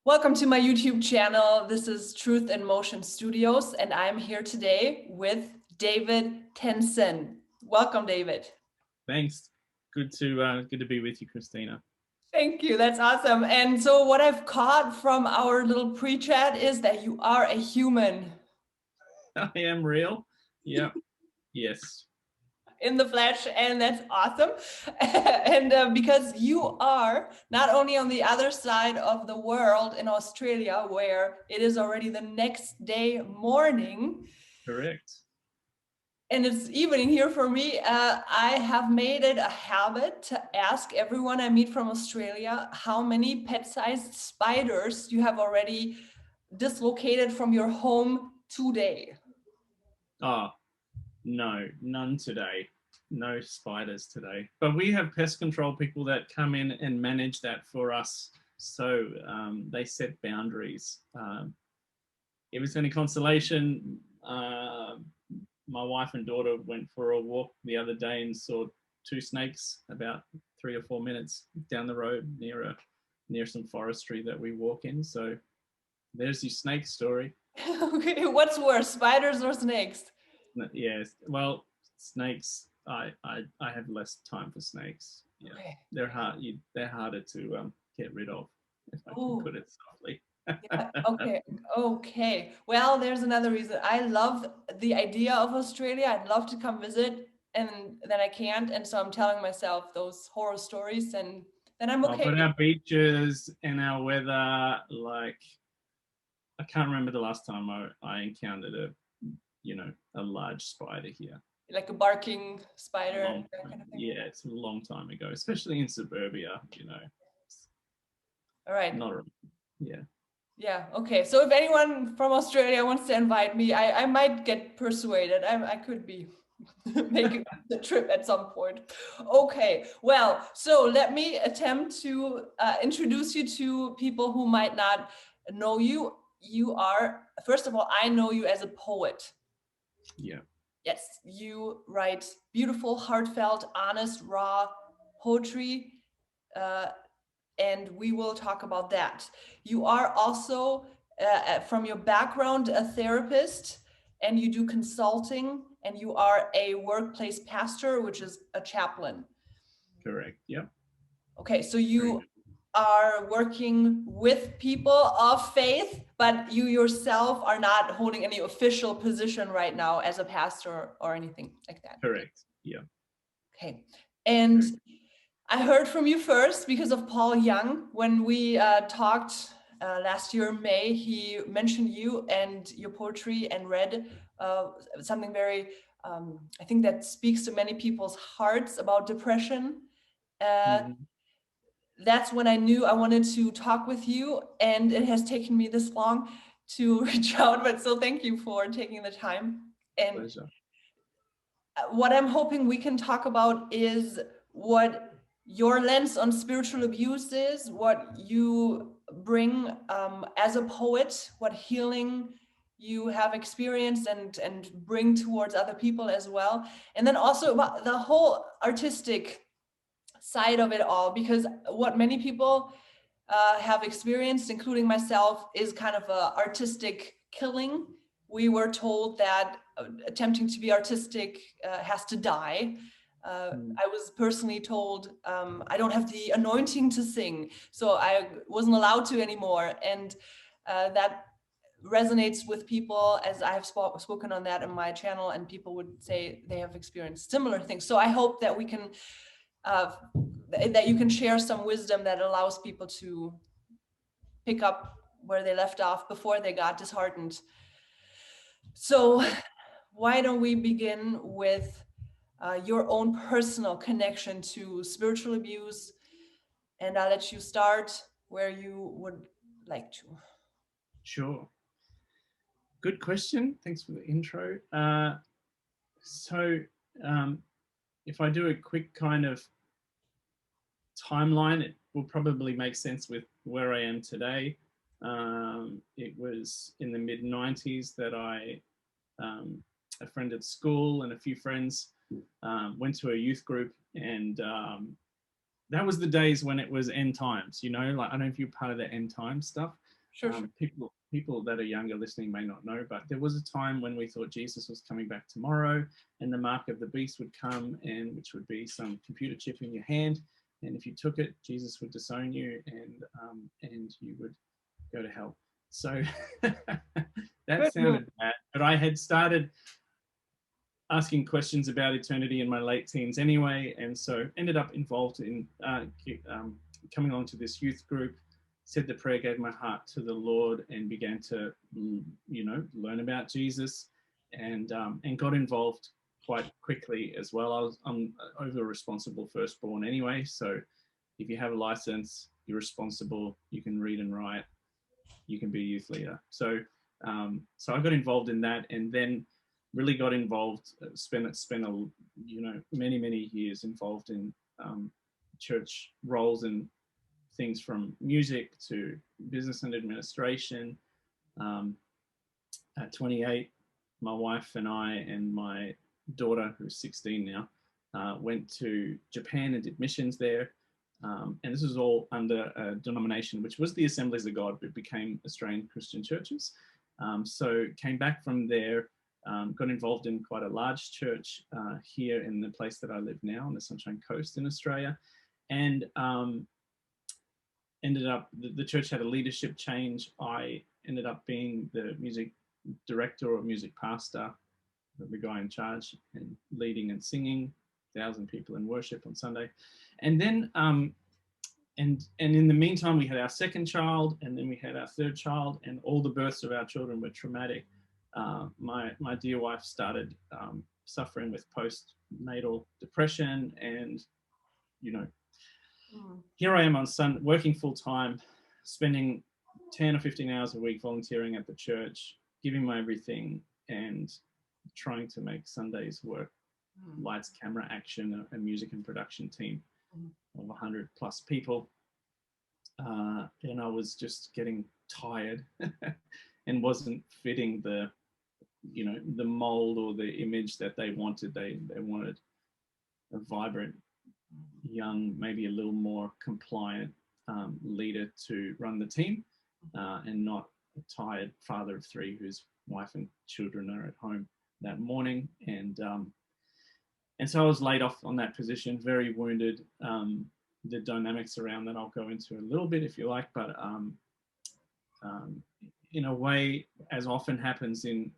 Welcome to my YouTube channel. This is Truth in Motion Studios, and I'm here today with David Tensen. Welcome, David. Thanks. Good to be with you, Christina. Thank you. That's awesome. And so what I've caught from our little pre-chat is that you are a human. I am real. Yeah. Yes. In the flesh, and that's awesome. And because you are not only on the other side of the world in Australia, where it is already the next day morning, Correct. and it's evening here for me. I have made it a habit to ask everyone I meet from Australia how many pet-sized spiders you have already dislocated from your home today. Oh, no, none today. No spiders today. But we have pest control people that come in and manage that for us. So they set boundaries. If it's any consolation, my wife and daughter went for a walk the other day and saw two snakes about 3 or 4 minutes down the road near some forestry that we walk in. So there's your snake story. Okay, what's worse, spiders or snakes? Yes, well, snakes. I have less time for snakes. Yeah, Okay. They're harder to get rid of, if I can put it softly. Yeah, okay. Well, there's another reason. I love the idea of Australia. I'd love to come visit, and then I can't. And so I'm telling myself those horror stories, and then I'm okay. But our beaches and our weather, like, I can't remember the last time I encountered a large spider here. Like a barking spider. Kind of yeah, it's a long time ago, especially in suburbia, All right. Yeah. Yeah, okay. So if anyone from Australia wants to invite me, I might get persuaded. I could be making the trip at some point. Okay, well, so let me attempt to introduce you to people who might not know you. You are, first of all, I know you as a poet. Yeah. Yes, you write beautiful, heartfelt, honest, raw poetry. And we will talk about that. You are also, from your background, a therapist, and you do consulting, and you are a workplace pastor, which is a chaplain. Correct. Yeah. Okay, so you are working with people of faith, but you yourself are not holding any official position right now as a pastor or anything like that. Correct. Yeah. Okay, and I heard from you first because of Paul Young. When we talked last year in May, he mentioned you and your poetry and read something very, I think that speaks to many people's hearts about depression. That's when I knew I wanted to talk with you, and it has taken me this long to reach out, but so thank you for taking the time. And pleasure. What I'm hoping we can talk about is what your lens on spiritual abuse is, what you bring as a poet, what healing you have experienced and bring towards other people as well. And then also about the whole artistic side of it all, because what many people have experienced, including myself, is kind of a artistic killing. We were told that attempting to be artistic has to die. I was personally told I don't have the anointing to sing, so I wasn't allowed to anymore. And that resonates with people, as I have spoken on that in my channel, and people would say they have experienced similar things. So I hope that we can, that you can share some wisdom that allows people to pick up where they left off before they got disheartened. So why don't we begin with your own personal connection to spiritual abuse, and I'll let you start where you would like to. Sure. Good question. Thanks for the intro. So if I do a quick kind of timeline, it will probably make sense with where I am today. It was in the mid-90s that a friend at school and a few friends went to a youth group, and that was the days when it was end times, like, I don't know if you're part of the end time stuff, Sure, sure. People that are younger listening may not know, but there was a time when we thought Jesus was coming back tomorrow, and the mark of the beast would come, and which would be some computer chip in your hand, and if you took it, Jesus would disown you, and you would go to hell. So that sounded bad, but I had started asking questions about eternity in my late teens anyway, and so ended up involved in coming along to this youth group, said the prayer, gave my heart to the Lord, and began to, learn about Jesus, and got involved quite quickly as well. I'm over responsible firstborn anyway, so if you have a license, you're responsible, you can read and write, you can be a youth leader. So I got involved in that, and then really got involved, spent many years involved in church roles and things from music to business and administration. At 28, my wife and I and my daughter, who's 16 now, went to Japan and did missions there. And this was all under a denomination which was the Assemblies of God, but became Australian Christian churches. So came back from there, got involved in quite a large church here in the place that I live now, on the Sunshine Coast in Australia. And ended up, the church had a leadership change. I ended up being the music director or music pastor, the guy in charge, and leading and singing 1,000 people in worship on Sunday. And then and in the meantime, we had our second child, and then we had our third child, and all the births of our children were traumatic. My dear wife started suffering with postnatal depression, and here I am on working full time, spending 10 or 15 hours a week volunteering at the church, giving my everything, and trying to make Sundays work. Lights, camera, action, a music and production team of 100 plus people. And I was just getting tired and wasn't fitting the mold or the image that they wanted. They wanted a vibrant, young, maybe a little more compliant leader to run the team, and not a tired father of three whose wife and children are at home that morning. And so I was laid off on that position, very wounded. The dynamics around that I'll go into a little bit if you like, but in a way, as often happens in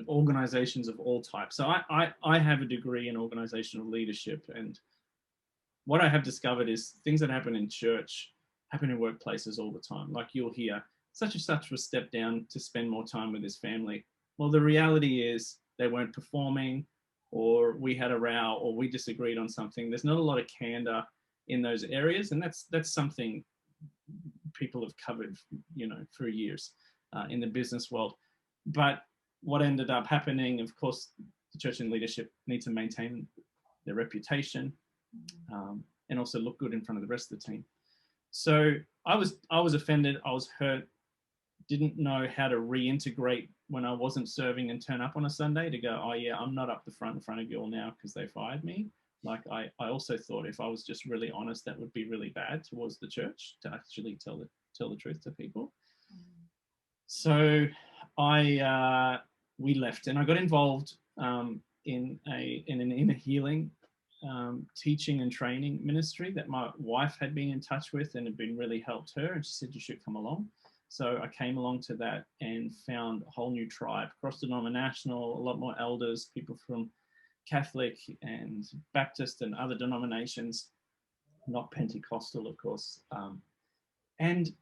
organizations of all types. So I have a degree in organizational leadership, and what I have discovered is things that happen in church happen in workplaces all the time. Like you'll hear such and such was stepped down to spend more time with his family. Well, the reality is they weren't performing, or we had a row, or we disagreed on something. There's not a lot of candor in those areas, and that's something people have covered, for years in the business world. But what ended up happening, of course, the church and leadership need to maintain their reputation, and also look good in front of the rest of the team. So I was offended, I was hurt, didn't know how to reintegrate when I wasn't serving and turn up on a Sunday to go, oh yeah, I'm not up the front in front of you all now because they fired me. Like I also thought if I was just really honest, that would be really bad towards the church to actually tell the truth to people. So we left, and I got involved in an inner healing teaching and training ministry that my wife had been in touch with and had been really helped her, and she said you should come along. So I came along to that and found a whole new tribe, cross-denominational, a lot more elders, people from Catholic and Baptist and other denominations, not Pentecostal, of course, and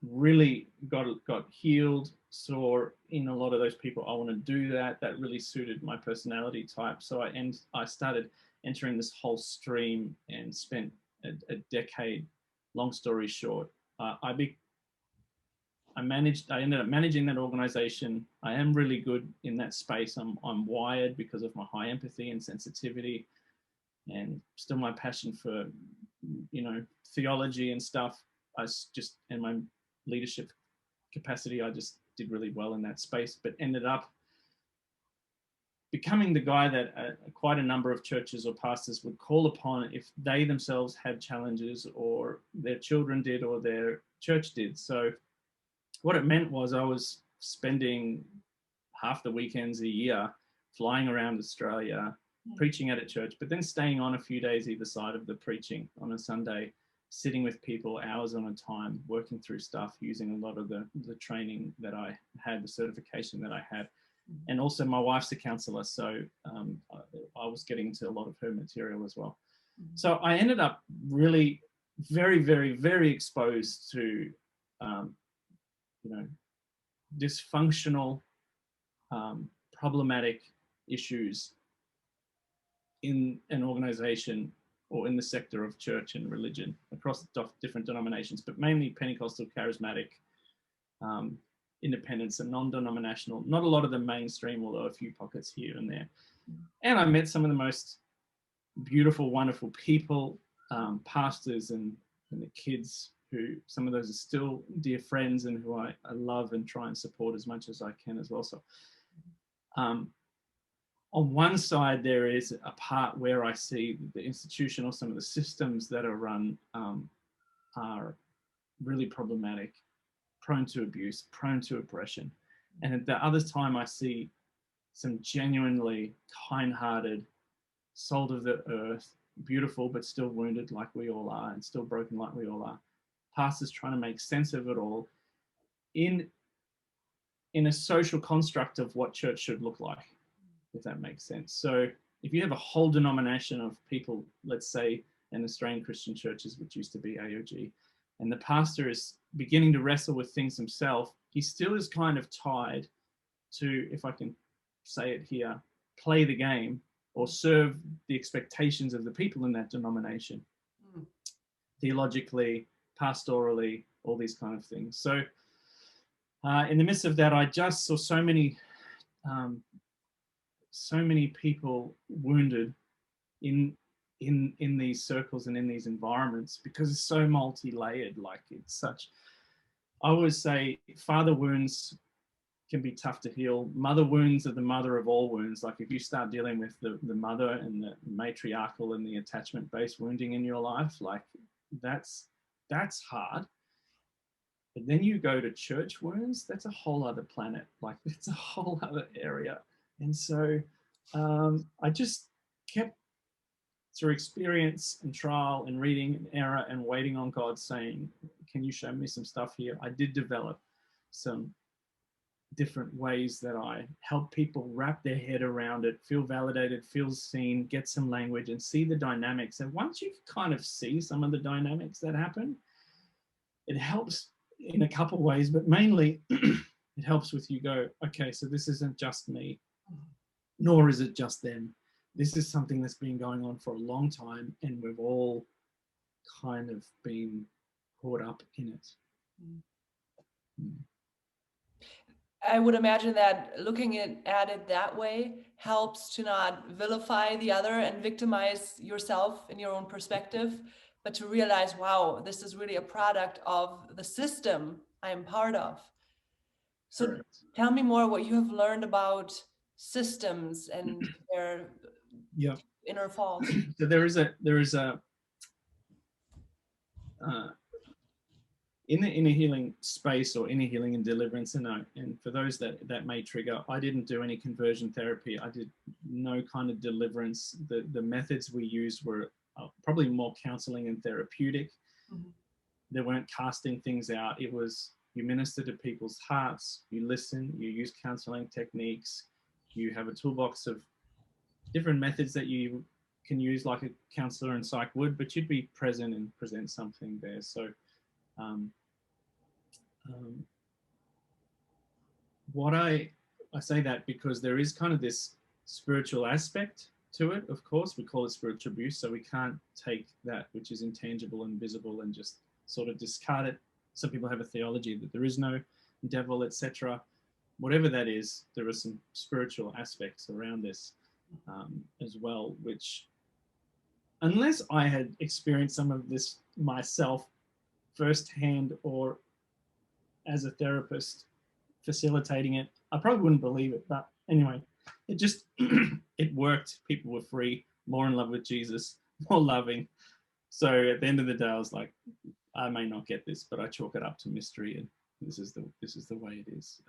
really got healed. Saw in a lot of those people, I want to do that. That really suited my personality type. So I started entering this whole stream and spent a decade. Long story short, I ended up managing that organization. I am really good in that space. I'm wired because of my high empathy and sensitivity, and still my passion for, theology and stuff. In my leadership capacity, I just did really well in that space, but ended up becoming the guy that quite a number of churches or pastors would call upon if they themselves had challenges, or their children did, or their church did. So what it meant was I was spending half the weekends a year flying around Australia, preaching at a church, but then staying on a few days either side of the preaching on a Sunday, sitting with people hours on a time, working through stuff, using a lot of the training that I had, the certification that I had. And also my wife's a counselor, so I was getting into a lot of her material as well. So I ended up really very, very, very exposed to, dysfunctional, problematic issues in an organization or in the sector of church and religion across different denominations, but mainly Pentecostal, charismatic, independents, and non-denominational. Not a lot of the mainstream, although a few pockets here and there. And I met some of the most beautiful, wonderful people, pastors and the kids, who some of those are still dear friends and who I love and try and support as much as I can as well. So on one side, there is a part where I see the institution or some of the systems that are run are really problematic, prone to abuse, prone to oppression. And at the other time, I see some genuinely kind-hearted, salt of the earth, beautiful but still wounded like we all are, and still broken like we all are, pastors trying to make sense of it all in a social construct of what church should look like, if that makes sense. So if you have a whole denomination of people, let's say in Australian Christian churches, which used to be AOG, and the pastor is beginning to wrestle with things himself, he still is kind of tied to, if I can say it here, play the game or serve the expectations of the people in that denomination, theologically, pastorally, all these kind of things. So in the midst of that, I just saw so many people wounded in these circles and in these environments, because it's so multi-layered. Like, it's such, I always say, father wounds can be tough to heal. Mother wounds are the mother of all wounds. Like, if you start dealing with the mother and the matriarchal and the attachment-based wounding in your life, like that's hard. But then you go to church wounds, that's a whole other planet. Like, it's a whole other area. And so I just kept, through experience and trial and reading and error and waiting on God, saying, can you show me some stuff here? I did develop some different ways that I help people wrap their head around it, feel validated, feel seen, get some language, and see the dynamics. And once you kind of see some of the dynamics that happen, it helps in a couple of ways, but mainly it helps with you go, okay, so this isn't just me, nor is it just them. This is something that's been going on for a long time, and we've all kind of been caught up in it. I would imagine that looking at it that way helps to not vilify the other and victimize yourself in your own perspective, but to realize, wow, this is really a product of the system I am part of. So Correct. Tell me more what you have learned about systems and their inner fault. So there is a in the inner healing space, or inner healing and deliverance, and for those that may trigger, I didn't do any conversion therapy. I did no kind of deliverance. The methods we used were probably more counseling and therapeutic. They weren't casting things out. It was, you minister to people's hearts, you listen, you use counseling techniques, you have a toolbox of different methods that you can use like a counselor and psych would, but you'd be present and present something there. So what I say that because there is kind of this spiritual aspect to it. Of course, we call it spiritual abuse, so we can't take that which is intangible and visible and just sort of discard it. Some people have a theology that there is no devil, etc. Whatever that is, there are some spiritual aspects around this as well, which, unless I had experienced some of this myself firsthand or as a therapist facilitating it, I probably wouldn't believe it. But anyway, it just, it worked. People were free, more in love with Jesus, more loving. So at the end of the day, I was like, I may not get this, but I chalk it up to mystery, and this is the way it is.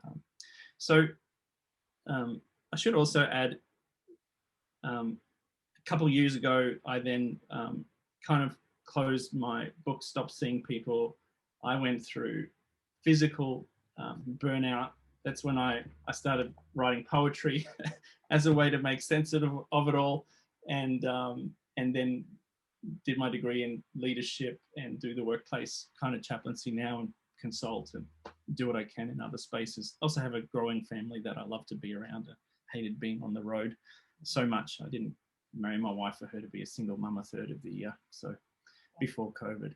I should also add, a couple of years ago, I then kind of closed my book, stopped seeing people. I went through physical burnout. That's when I started writing poetry as a way to make sense of it all, and then did my degree in leadership and do the workplace kind of chaplaincy now, and consult and do what I can in other spaces. Also have a growing family that I love to be around. I hated being on the road so much. I didn't marry my wife for her to be a single mum a third of the year, so before COVID.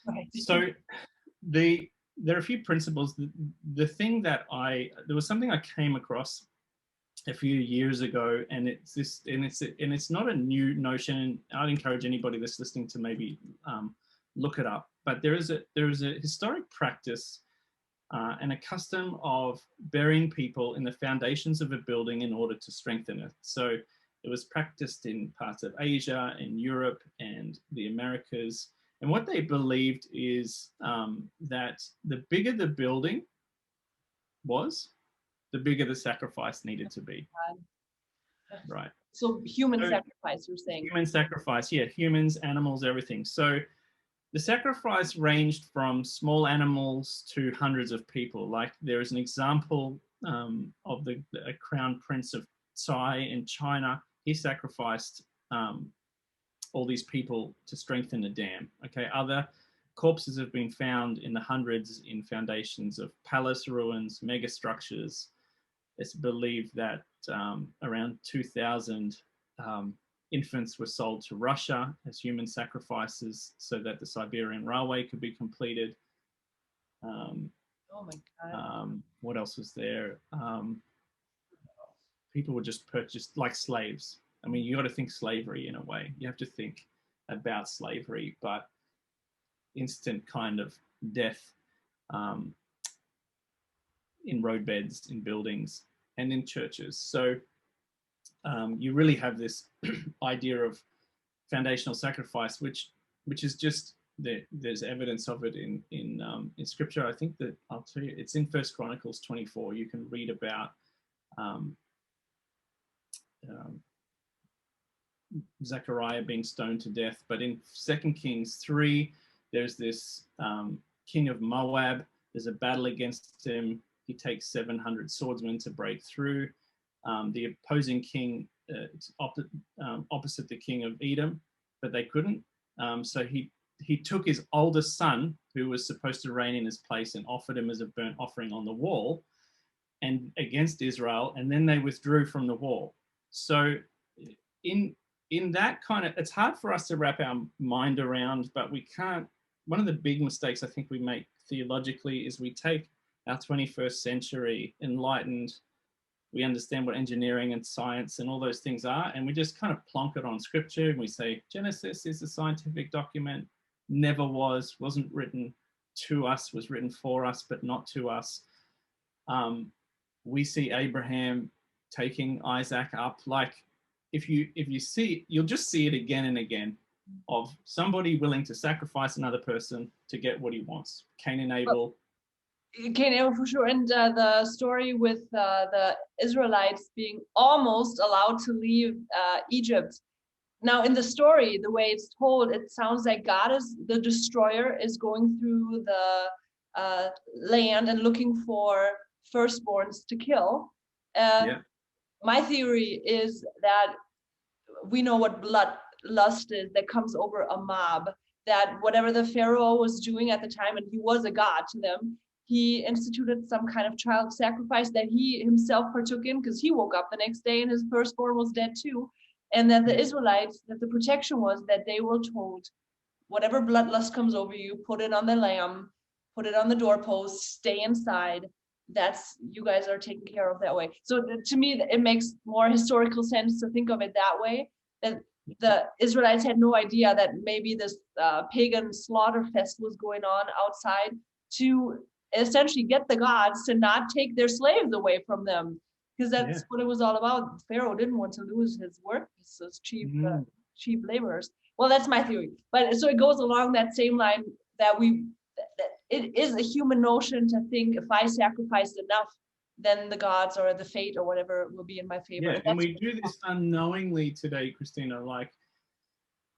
Right. So there are a few principles. The thing that there was something I came across a few years ago, and it's not a new notion. I'd encourage anybody that's listening to maybe look it up. But there is a historic practice and a custom of burying people in the foundations of a building in order to strengthen it. So it was practiced in parts of Asia and Europe and the Americas. And what they believed is that the bigger the building was, the bigger the sacrifice needed to be. Right. So human sacrifice, you're saying? Human sacrifice, yeah. Humans, animals, everything. So the sacrifice ranged from small animals to hundreds of people. Like there is an example of a crown prince of Tsai in China. He sacrificed all these people to strengthen a dam. Okay, other corpses have been found in the hundreds in foundations of palace ruins, mega structures. It's believed that around 2,000 infants were sold to Russia as human sacrifices so that the Siberian Railway could be completed. Oh my God. What else was there? People were just purchased like slaves. I mean, you got to think slavery in a way. You have to think about slavery, but instant kind of death in roadbeds, in buildings, and in churches. So you really have this idea of foundational sacrifice, which is just there's evidence of it in scripture. I think that I'll tell you, it's in 1 Chronicles 24. You can read about Zechariah being stoned to death. But in 2 Kings 3, there's this king of Moab. There's a battle against him. He takes 700 swordsmen to break through. The opposing king, opposite the king of Edom, but they couldn't. So he took his oldest son, who was supposed to reign in his place, and offered him as a burnt offering on the wall and against Israel, and then they withdrew from the wall. So in that kind of, it's hard for us to wrap our mind around, but we can't. One of the big mistakes I think we make theologically is we take our 21st century enlightened, we understand what engineering and science and all those things are, and we just kind of plonk it on scripture, and we say Genesis is a scientific document, never wasn't written to us, was written for us, but not to us. We see Abraham taking Isaac up. Like if you see, you'll just see it again and again, of somebody willing to sacrifice another person to get what he wants. Cain and Abel. Cain and Abel, for sure. And the story with the Israelites being almost allowed to leave Egypt. Now, in the story, the way it's told, it sounds like God is the destroyer, is going through the land and looking for firstborns to kill. Yeah. My theory is that we know what bloodlust is, that comes over a mob, that whatever the Pharaoh was doing at the time, and he was a god to them, he instituted some kind of child sacrifice that he himself partook in, because he woke up the next day and his firstborn was dead too. And that the Israelites, that the protection was that they were told, whatever bloodlust comes over you, put it on the lamb, put it on the doorpost, stay inside. That's, you guys are taken care of that way. So to me, it makes more historical sense to think of it that way, that the Israelites had no idea that maybe this pagan slaughter fest was going on outside to essentially get the gods to not take their slaves away from them. because that's what it was all about. Pharaoh didn't want to lose his work, his cheap laborers. Well, that's my theory. But so it goes along that same line that it is a human notion to think if I sacrificed enough, then the gods or the fate or whatever will be in my favor. Yeah, and we do this unknowingly today, Christina. Like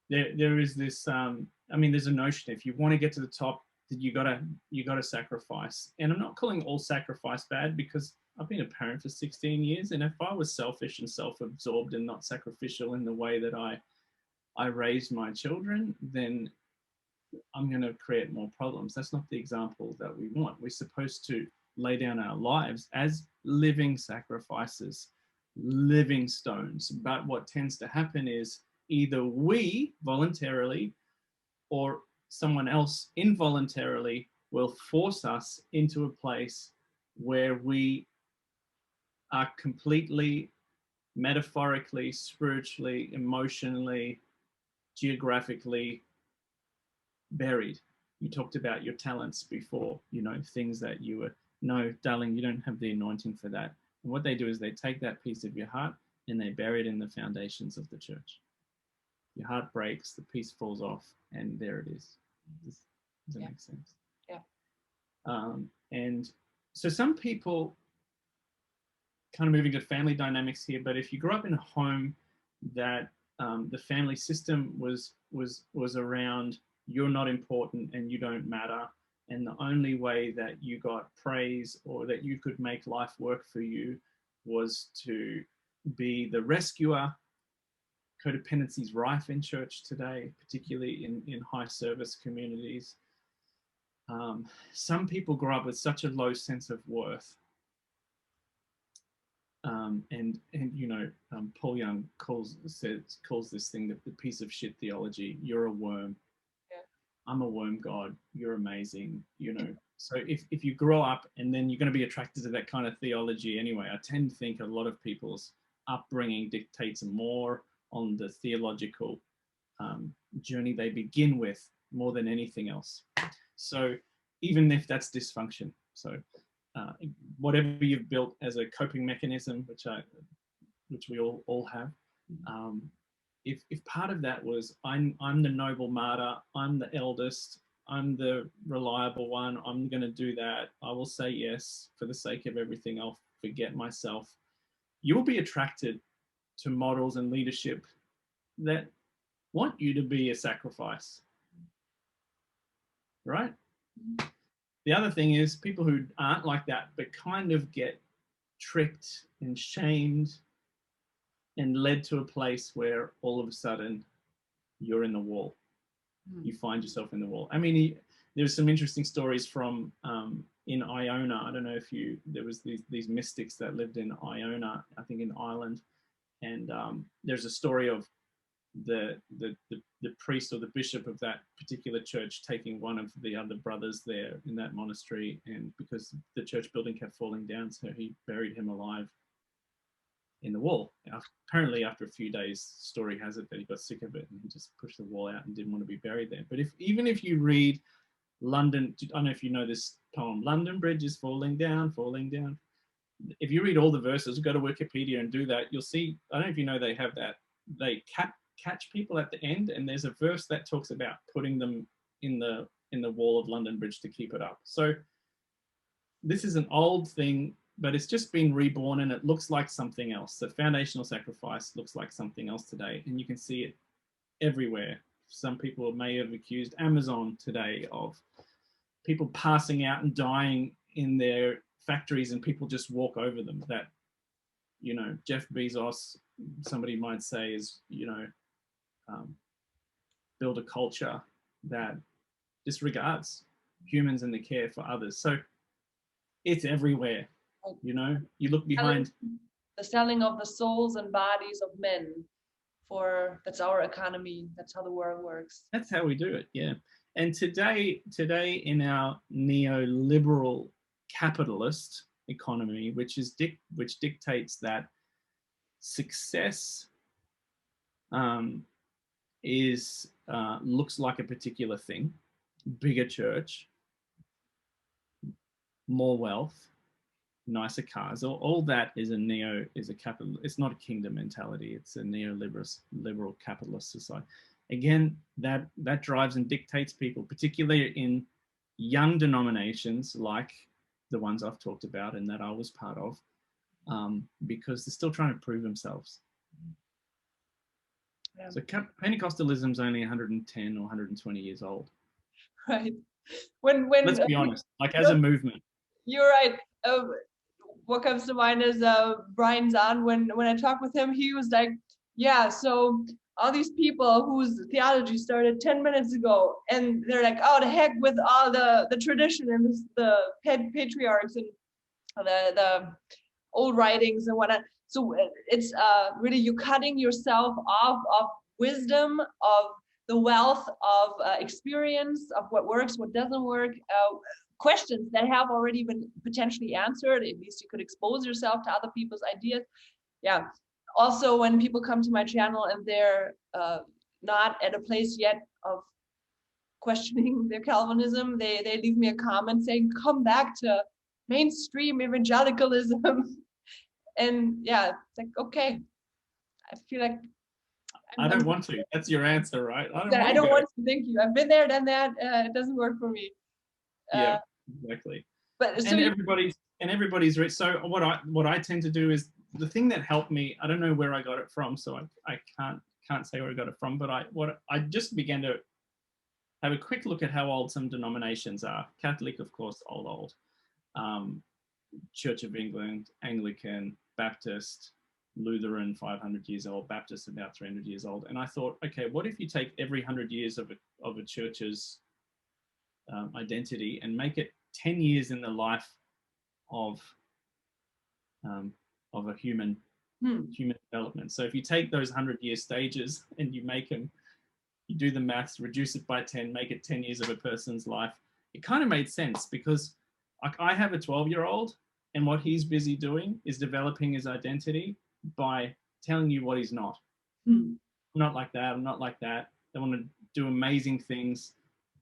there is this. I mean, there's a notion if you want to get to the top, that you gotta sacrifice. And I'm not calling all sacrifice bad, because I've been a parent for 16 years, and if I was selfish and self-absorbed and not sacrificial in the way that I raised my children, then I'm going to create more problems. That's not the example that we want. We're supposed to lay down our lives as living sacrifices, living stones. But what tends to happen is either we voluntarily or someone else involuntarily will force us into a place where we are completely, metaphorically, spiritually, emotionally, geographically buried. You talked about your talents before, things that you were, no, darling, you don't have the anointing for that. And what they do is they take that piece of your heart and they bury it in the foundations of the church. Your heart breaks, the piece falls off, and there it is. Does that make sense? Yeah. And so some people, kind of moving to family dynamics here, but if you grew up in a home that the family system was around, you're not important and you don't matter, and the only way that you got praise or that you could make life work for you was to be the rescuer. Codependency is rife in church today, particularly in high service communities. Some people grow up with such a low sense of worth. And Paul Young calls this thing the piece of shit theology. You're a worm. Yeah. I'm a worm, God. You're amazing. So if you grow up and then you're going to be attracted to that kind of theology anyway. I tend to think a lot of people's upbringing dictates more on the theological journey they begin with more than anything else. So even if that's dysfunction, whatever you've built as a coping mechanism, which we all have, if part of that was I'm the noble martyr, I'm the eldest, I'm the reliable one, I'm going to do that, I will say yes for the sake of everything, I'll forget myself, you'll be attracted to models and leadership that want you to be a sacrifice, right? The other thing is people who aren't like that, but kind of get tricked and shamed and led to a place where all of a sudden you're in the wall. You find yourself in the wall. I mean, there's some interesting stories from in Iona. I don't know if there was these mystics that lived in Iona, I think in Ireland. And there's a story of the priest or the bishop of that particular church taking one of the other brothers there in that monastery, and because the church building kept falling down, so he buried him alive in the wall. Apparently after a few days, story has it that he got sick of it and he just pushed the wall out and didn't want to be buried there. But even if you read London, I don't know if you know this poem, London Bridge is falling down, falling down. If you read all the verses, go to Wikipedia and do that, you'll see, I don't know if you know they have that, they catch people at the end, and there's a verse that talks about putting them in the wall of London Bridge to keep it up. So this is an old thing, but it's just been reborn and it looks like something else. The foundational sacrifice looks like something else today, and you can see it everywhere. Some people may have accused Amazon today of people passing out and dying in their factories and people just walk over them. That, Jeff Bezos, somebody might say, is, build a culture that disregards humans and the care for others. So it's everywhere. You look behind the selling of the souls and bodies of men, that's our economy, that's how the world works. That's how we do it. Yeah. And today in our neoliberal capitalist economy, which dictates that success looks like a particular thing, bigger church, more wealth, nicer cars. All that is a capital. It's not a kingdom mentality. It's a liberal capitalist society. Again, that drives and dictates people, particularly in young denominations like the ones I've talked about and that I was part of, because they're still trying to prove themselves. Yeah. So Pentecostalism is only 110 or 120 years old. Right. Let's be honest, like as a movement. You're right. What comes to mind is Brian Zahn. When I talked with him, he was like, yeah, so all these people whose theology started 10 minutes ago, and they're like, oh, the heck with all the tradition and the patriarchs and the old writings and whatnot. So it's really you cutting yourself off of wisdom, of the wealth of experience, of what works, what doesn't work, questions that have already been potentially answered. At least you could expose yourself to other people's ideas. Yeah. Also, when people come to my channel and they're not at a place yet of questioning their Calvinism, they leave me a comment saying, come back to mainstream evangelicalism. And yeah, it's like, okay, I feel like I don't want to. That's your answer, right? I don't want to. Thank you. I've been there, done that. It doesn't work for me. Yeah, exactly. But so everybody's rich. So what I tend to do is the thing that helped me. I don't know where I got it from, so I can't say where I got it from. But I just began to have a quick look at how old some denominations are. Catholic, of course, old. Church of England, Anglican, Baptist, Lutheran, 500 years old, Baptist about 300 years old. And I thought, okay, what if you take every 100 years of a church's identity and make it 10 years in the life of a human development. So if you take those 100-year stages and you do the maths, reduce it by 10, make it 10 years of a person's life, it kind of made sense because I have a 12-year-old and what he's busy doing is developing his identity by telling you what he's not. I'm not like that. I'm not like that. They want to do amazing things.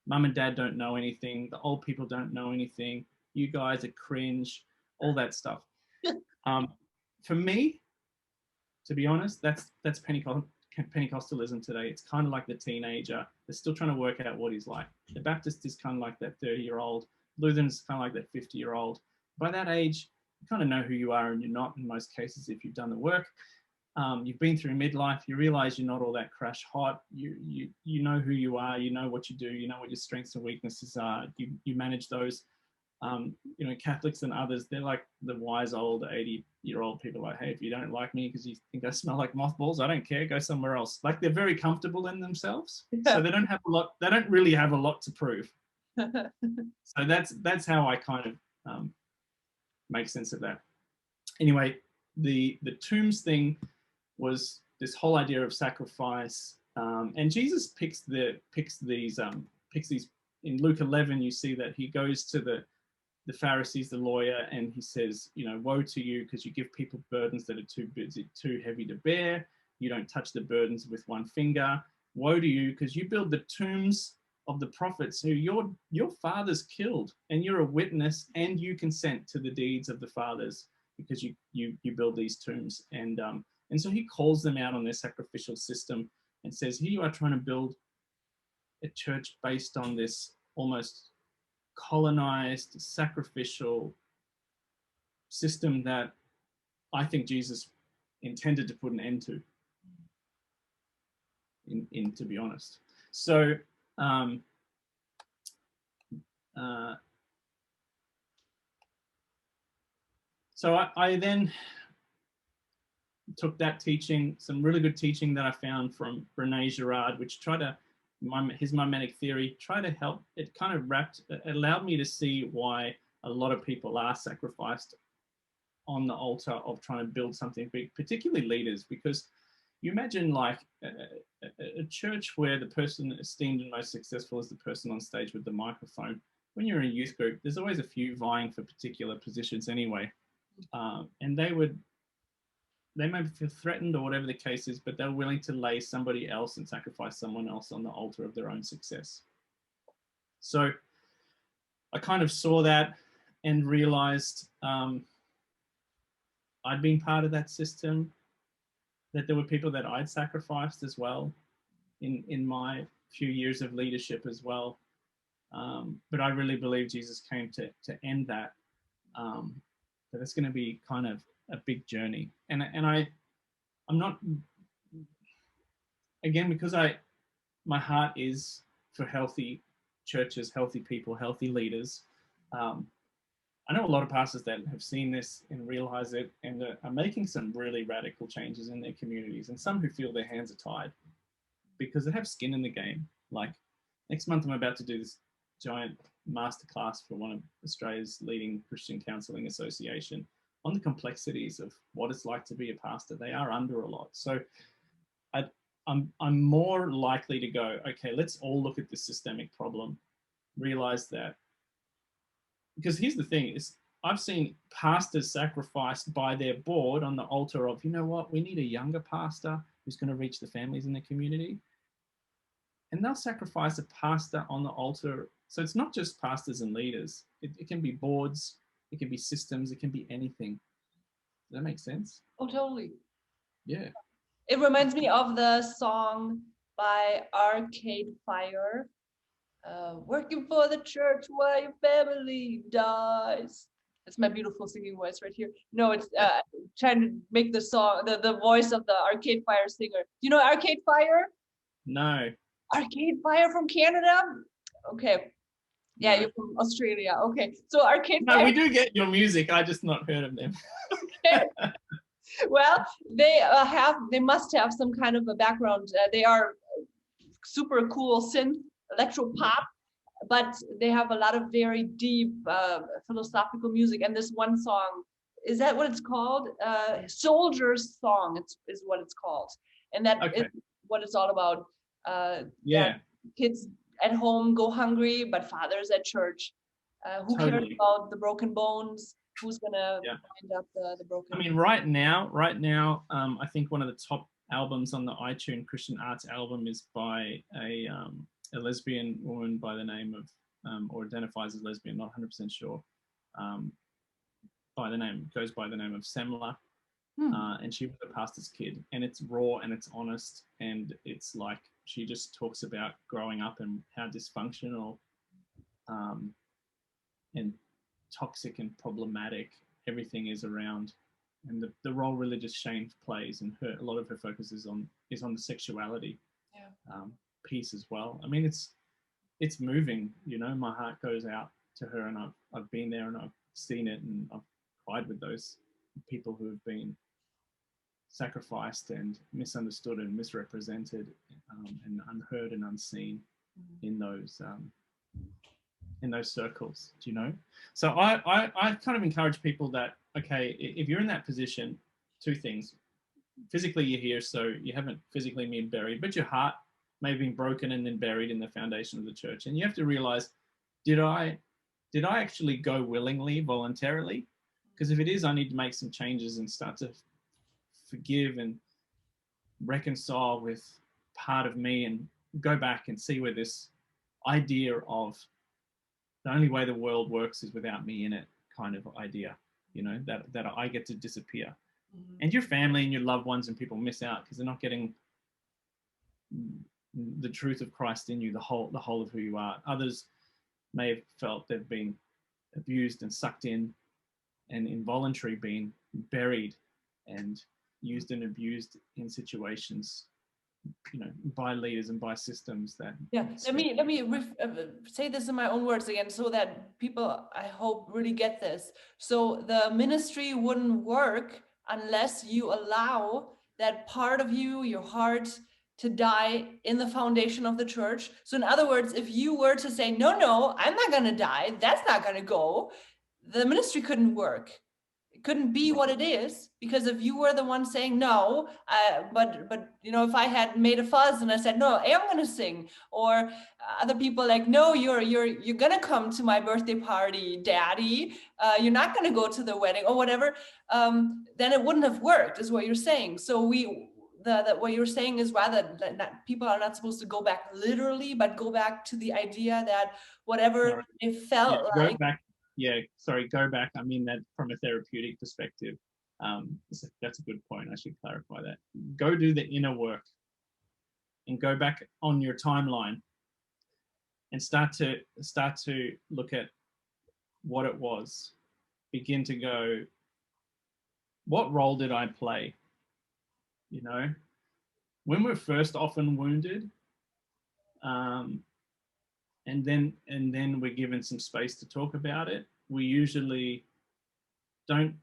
Mum and dad don't know anything. The old people don't know anything. You guys are cringe, all that stuff. For me, to be honest, that's Pentecostalism today. It's kind of like the teenager. They're still trying to work out what he's like. The Baptist is kind of like that 30-year-old. Lutheran is kind of like that 50-year-old. By that age, you kind of know who you are and you're not in most cases if you've done the work. You've been through midlife, you realize you're not all that crash hot. You know who you are, you know what you do, you know what your strengths and weaknesses are. You manage those. Catholics and others, they're like the wise old 80-year-old people like, hey, if you don't like me because you think I smell like mothballs, I don't care, go somewhere else. Like they're very comfortable in themselves. So they don't really have a lot to prove. So that's how I kind of make sense of that. Anyway, the tombs thing was this whole idea of sacrifice, and Jesus picks these in Luke 11. You see that he goes to the Pharisees, the lawyer, and he says, woe to you because you give people burdens that are too heavy to bear. You don't touch the burdens with one finger. Woe to you because you build the tombs of the prophets who your fathers killed, and you're a witness and you consent to the deeds of the fathers because you build these tombs. And so he calls them out on their sacrificial system and says, here you are trying to build a church based on this almost colonized sacrificial system that I think Jesus intended to put an end to, to be honest. So I then took that teaching, some really good teaching that I found from Brene Girard, which his mimetic theory, tried to help. It kind of allowed me to see why a lot of people are sacrificed on the altar of trying to build something big, particularly leaders, because you imagine like a church where the person esteemed and most successful is the person on stage with the microphone. When you're in a youth group, there's always a few vying for particular positions anyway. And they may feel threatened or whatever the case is, but they're willing to lay somebody else and sacrifice someone else on the altar of their own success. So I kind of saw that and realized I'd been part of that system, that there were people that I'd sacrificed as well in my few years of leadership as well. But I really believe Jesus came to end that. But it's going to be kind of a big journey, and I'm not, again, because my heart is for healthy churches, healthy people, healthy leaders. I know a lot of pastors that have seen this and realize it and are making some really radical changes in their communities, and some who feel their hands are tied because they have skin in the game. Like next month, I'm about to do this giant masterclass for one of Australia's leading Christian counselling association on the complexities of what it's like to be a pastor. They are under a lot. So I'm more likely to go, okay, let's all look at this systemic problem, realize that. Because here's the thing is, I've seen pastors sacrificed by their board on the altar of, you know what, we need a younger pastor who's going to reach the families in the community. And they'll sacrifice a pastor on the altar. So it's not just pastors and leaders. It can be boards, it can be systems, it can be anything. Does that make sense? Oh, totally. Yeah. It reminds me of the song by Arcade Fire. Working for the church while your family dies. That's my beautiful singing voice right here. No, it's trying to make the song, the voice of the Arcade Fire singer. Do you know Arcade Fire? No. Arcade Fire from Canada? Okay. Yeah, No. you're from Australia. Okay. So Arcade No, Fire. we do get your music. I just not heard of them. Okay. Well, they must have some kind of a background. They are super cool synth electro pop, but they have a lot of very deep philosophical music. And this one song, is that what it's called? Soldier's Song is what it's called. And that is what it's all about. Yeah. Kids at home go hungry, but fathers at church. Who cares about the broken bones? Who's gonna wind up the broken? I mean, right now, I think one of the top albums on the iTunes Christian Arts album is by a lesbian woman by the name of, or identifies as lesbian, not 100% sure, goes by the name of Semla. And she was a pastor's kid, and it's raw and it's honest, and it's like she just talks about growing up and how dysfunctional and toxic and problematic everything is around, and the role religious shame plays, and a lot of her focus is on the sexuality piece as well. I mean, it's moving, you know. My heart goes out to her, and I've been there and I've seen it, and I've cried with those people who have been sacrificed and misunderstood and misrepresented, and unheard and unseen in those circles, do you know? So I kind of encourage people that, okay, if you're in that position, two things. Physically you're here, so you haven't physically been buried, but your heart may have been broken and then buried in the foundation of the church. And you have to realize, did I actually go willingly, voluntarily? Because if it is, I need to make some changes and start to forgive and reconcile with part of me, and go back and see where this idea of the only way the world works is without me in it kind of idea, you know, that I get to disappear. And your family and your loved ones and people miss out because they're not getting the truth of Christ in you, the whole of who you are. Others may have felt they've been abused and sucked in and involuntary being buried and used and abused in situations, you know, by leaders and by systems that. Yeah, let me say this in my own words again, so that people, I hope, really get this. So the ministry wouldn't work unless you allow that part of you, your heart, to die in the foundation of the church. So in other words, if you were to say, no, I'm not going to die, that's not going to go, the ministry couldn't work. It couldn't be what it is, because if you were the one saying no, but you know, if I had made a fuss and I said, no, I'm going to sing, or other people like, no, you're going to come to my birthday party, daddy, you're not going to go to the wedding or whatever, then it wouldn't have worked, is what you're saying. So what you're saying is rather that people are not supposed to go back literally, but go back to the idea that whatever it felt like. Go back. I mean that from a therapeutic perspective. That's a good point. I should clarify that. Go do the inner work and go back on your timeline and start to look at what it was. Begin to go, what role did I play? You know, when we're first often wounded, and then we're given some space to talk about it, we usually don't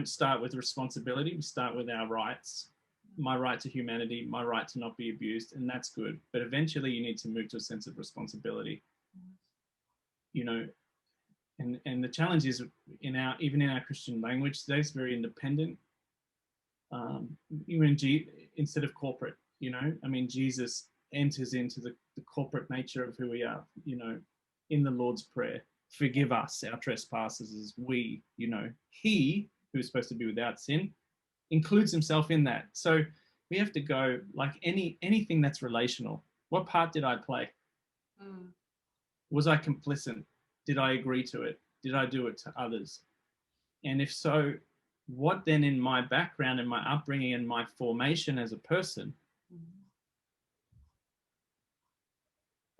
start with responsibility. We start with our rights. My right to humanity, my right to not be abused, and that's good. But eventually you need to move to a sense of responsibility. You know, and the challenge is even in our Christian language today, it's very independent. Even instead of corporate, you know, I mean, Jesus enters into the corporate nature of who we are, you know, in the Lord's Prayer. Forgive us our trespasses as we, you know, he who is supposed to be without sin includes himself in that. So we have to go like anything that's relational. What part did I play? Was I complicit? Did I agree to it? Did I do it to others? And if so, what then in my background and my upbringing and my formation as a person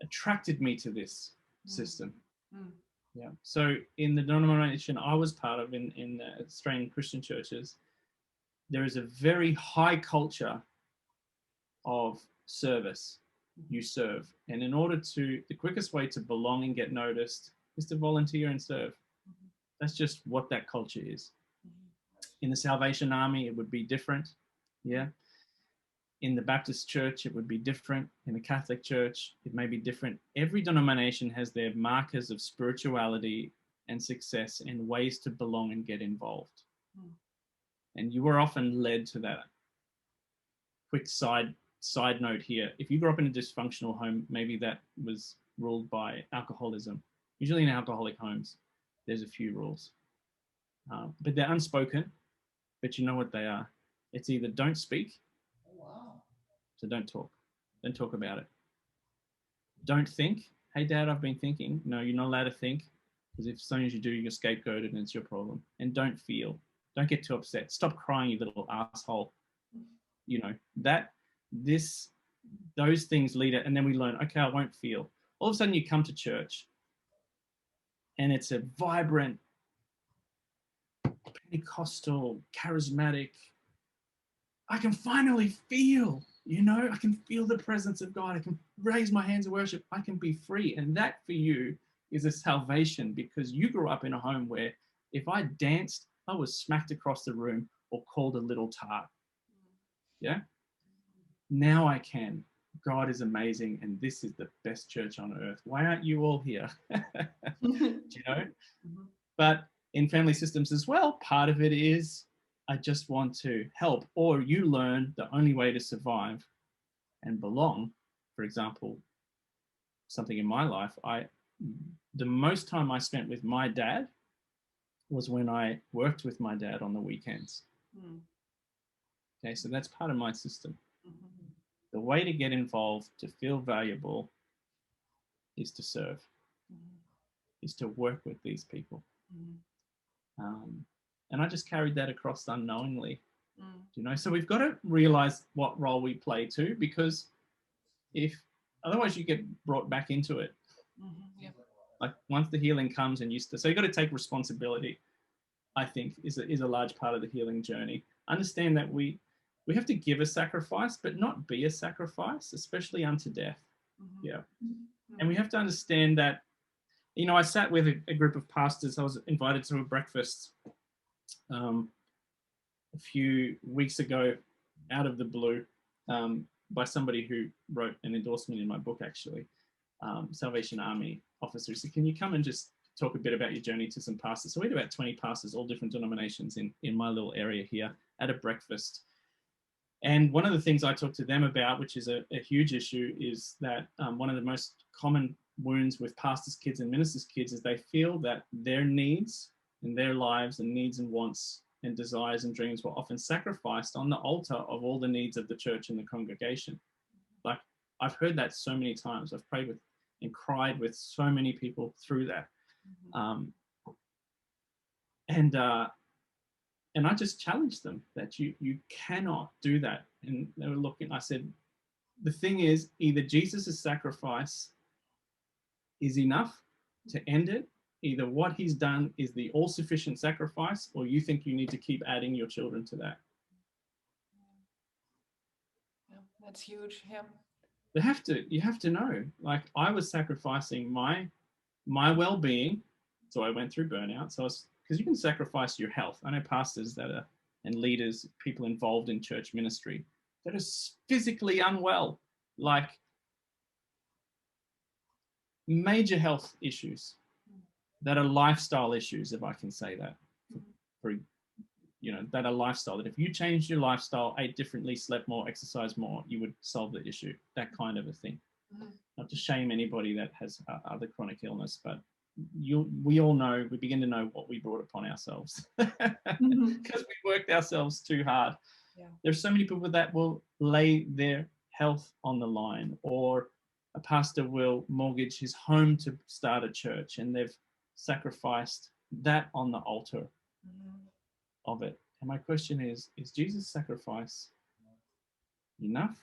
attracted me to this system? Yeah. So in the denomination I was part of in the Australian Christian churches, there is a very high culture of service. You serve. And in order to, the quickest way to belong and get noticed is to volunteer and serve. That's just what that culture is. In the Salvation Army, it would be different. Yeah. In the Baptist church, it would be different. In the Catholic church, it may be different. Every denomination has their markers of spirituality and success and ways to belong and get involved. And you were often led to that. Quick side note here. If you grew up in a dysfunctional home, maybe that was ruled by alcoholism. Usually in alcoholic homes, there's a few rules. But they're unspoken, but you know what they are. It's either don't speak, so don't talk about it. Don't think, hey dad, I've been thinking. No, you're not allowed to think, because if as soon as you do, you're scapegoated and it's your problem. And don't feel, don't get too upset. Stop crying, you little asshole. You know, those things lead it. And then we learn, okay, I won't feel. All of a sudden you come to church and it's a vibrant, Pentecostal, charismatic, I can finally feel, you know, I can feel the presence of God. I can raise my hands in worship. I can be free. And that for you is a salvation, because you grew up in a home where if I danced, I was smacked across the room or called a little tart. Yeah. Now I can. God is amazing, and this is the best church on earth. Why aren't you all here? Do you know? But in family systems as well, part of it is I just want to help, or you learn the only way to survive and belong. For example, something in my life, the most time I spent with my dad was when I worked with my dad on the weekends. Okay, so that's part of my system. The way to get involved, to feel valuable, is to serve, is to work with these people. And I just carried that across unknowingly, you know. So we've got to realize what role we play too, because otherwise you get brought back into it. Like once the healing comes and so you've got to take responsibility, I think, is a large part of the healing journey. Understand that we have to give a sacrifice, but not be a sacrifice, especially unto death. Yeah. And we have to understand that, you know, I sat with a group of pastors. I was invited to a breakfast a few weeks ago out of the blue by somebody who wrote an endorsement in my book, actually, Salvation Army officer. So can you come and just talk a bit about your journey to some pastors? So we had about 20 pastors, all different denominations in my little area here at a breakfast. And one of the things I talked to them about, which is a huge issue, is that one of the most common wounds with pastors' kids and ministers' kids is they feel that their needs and their lives and needs and wants and desires and dreams were often sacrificed on the altar of all the needs of the church and the congregation. Like, I've heard that so many times. I've prayed with and cried with so many people through that. And And I just challenged them that you cannot do that. And they were looking, I said, the thing is, either Jesus' sacrifice is enough to end it, either what he's done is the all-sufficient sacrifice, or you think you need to keep adding your children to that. Yeah, that's huge. Yeah. You have to know, like, I was sacrificing my well-being, so I went through burnout. So because you can sacrifice your health. I know pastors that are, and leaders, people involved in church ministry that are physically unwell, like major health issues that are lifestyle issues, if I can say that, for that are lifestyle, that if you changed your lifestyle, ate differently, slept more, exercised more, you would solve the issue, that kind of a thing. Not to shame anybody that has other chronic illness, but we all know, we begin to know what we brought upon ourselves because we worked ourselves too hard. Yeah. There's so many people that will lay their health on the line, or a pastor will mortgage his home to start a church, and they've sacrificed that on the altar of it. And my question is Jesus' sacrifice enough?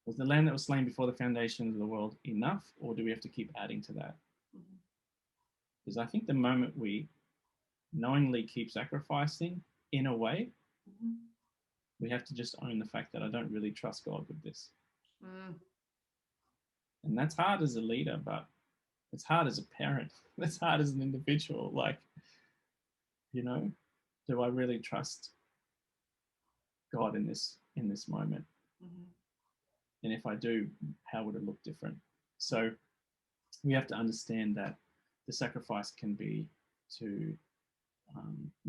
Was the lamb that was slain before the foundations of the world enough, or do we have to keep adding to that? Because I think the moment we knowingly keep sacrificing in a way, we have to just own the fact that I don't really trust God with this. And that's hard as a leader, but it's hard as a parent. It's hard as an individual. Like, do I really trust God in this moment? And if I do, how would it look different? So we have to understand that the sacrifice can be to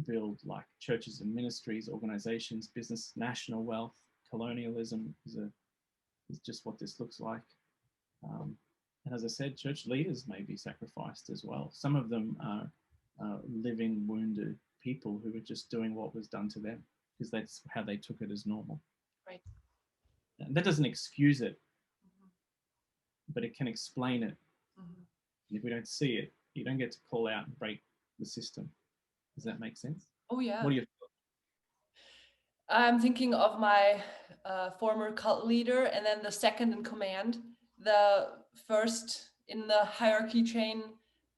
build like churches and ministries, organizations, business, national wealth. Colonialism is just what this looks like. And as I said, church leaders may be sacrificed as well. Some of them are living, wounded people who are just doing what was done to them because that's how they took it as normal. Right. And that doesn't excuse it, but it can explain it. And if we don't see it, you don't get to call out and break the system. Does that make sense? Oh, yeah. What do you think? I'm thinking of my former cult leader, and then the second in command. The first in the hierarchy chain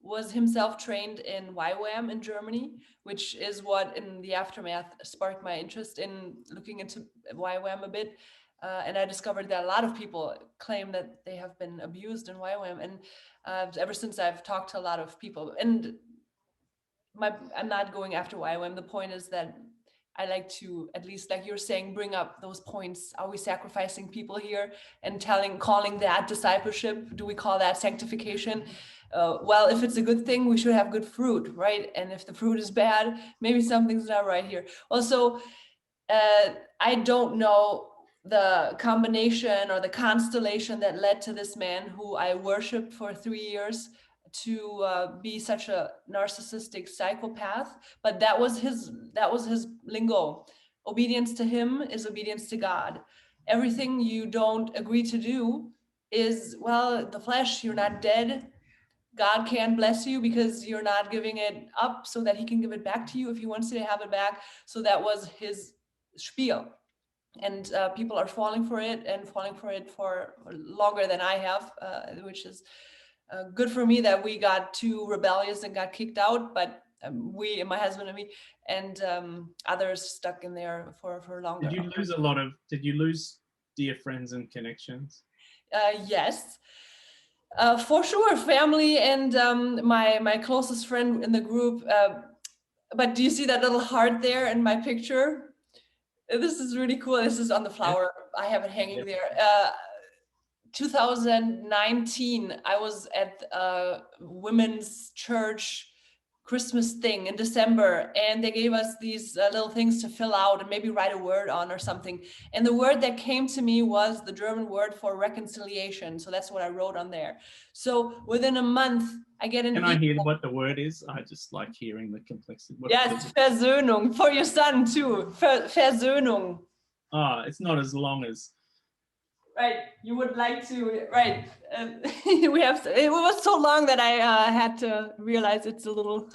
was himself trained in YWAM in Germany, which is what in the aftermath sparked my interest in looking into YWAM a bit. And I discovered that a lot of people claim that they have been abused in YWAM. And ever since I've talked to a lot of people, and I'm not going after YWAM. The point is that I like to, at least like you're saying, bring up those points. Are we sacrificing people here and calling that discipleship? Do we call that sanctification? Well, if it's a good thing, we should have good fruit, right? And if the fruit is bad, maybe something's not right here. Also, I don't know the combination or the constellation that led to this man who I worshiped for 3 years to be such a narcissistic psychopath, but that was his lingo. Obedience to him is obedience to God. Everything you don't agree to do is, well, the flesh, you're not dead. God can't bless you because you're not giving it up so that he can give it back to you if he wants to have it back. So that was his spiel. And people are falling for it for longer than I have, which is good for me that we got too rebellious and got kicked out, but we, my husband and me, and others stuck in there for longer. Did you lose dear friends and connections? Yes, for sure, family and my closest friend in the group. But do you see that little heart there in my picture? This is really cool. This is on the flower. Yeah. I have it hanging there. 2019, I was at a women's church Christmas thing in December, and they gave us these little things to fill out and maybe write a word on or something. And the word that came to me was the German word for reconciliation. So that's what I wrote on there. So within a month, I get an Can I hear what the word is? I just like hearing the complexity. Yes, Versöhnung. For your son too. Versöhnung. It's not as long as. Right, you would like to, right. We have to, it was so long that I had to realize it's a little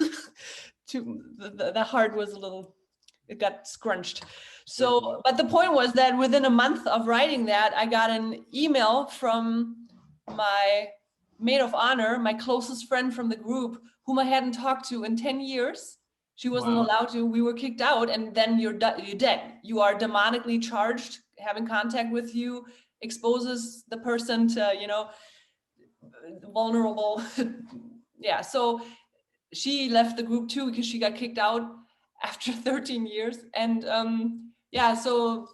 the heart was a little, it got scrunched. So, but the point was that within a month of writing that, I got an email from my maid of honor, my closest friend from the group, whom I hadn't talked to in 10 years. She wasn't allowed to, we were kicked out, and then you're dead. You are demonically charged. Having contact with you exposes the person to, you know, vulnerable. Yeah, so she left the group too because she got kicked out after 13 years. And yeah, so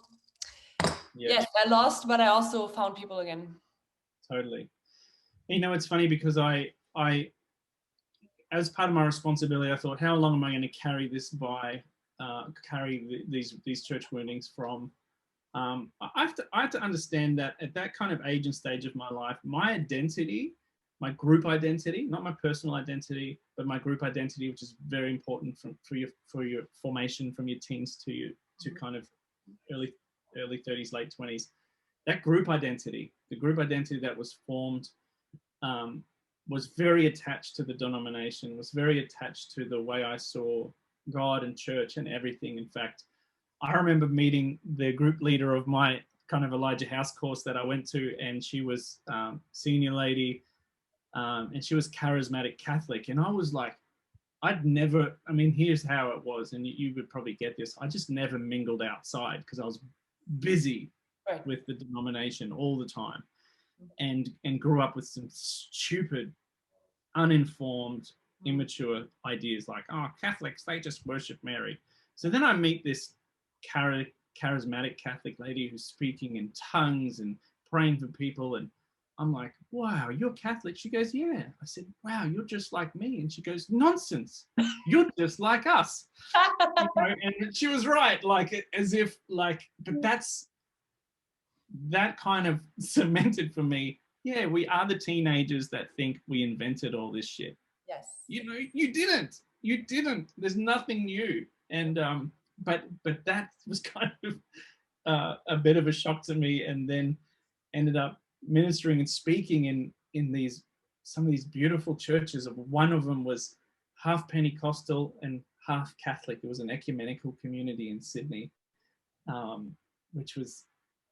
yes, I lost, but I also found people again. Totally. You know, it's funny because I as part of my responsibility, I thought, how long am I going to carry this by, these church woundings from? I have to understand that at that kind of age and stage of my life, my identity, my group identity, not my personal identity, but my group identity, which is very important for your formation from your teens to kind of early 30s, late 20s. That group identity, the group identity that was formed, was very attached to the denomination, was very attached to the way I saw God and church and everything. In fact, I remember meeting the group leader of my kind of Elijah House course that I went to, and she was senior lady, and she was charismatic Catholic. And I was like, I'd never, I mean, here's how it was, and you would probably get this. I just never mingled outside because I was busy with the denomination all the time, and grew up with some stupid, uninformed, immature ideas like, oh, Catholics, they just worship Mary. So then I meet this charismatic Catholic lady who's speaking in tongues and praying for people, and I'm like, wow, you're Catholic? She goes, yeah. I said, wow, you're just like me. And she goes, nonsense, you're just like us. You know, and she was right, like, as if, like, but that kind of cemented for me, yeah, we are the teenagers that think we invented all this shit. Yes. You know, you didn't. There's nothing new. And but that was kind of a bit of a shock to me, and then ended up ministering and speaking in some of these beautiful churches. One of them was half Pentecostal and half Catholic. It was an ecumenical community in Sydney, which was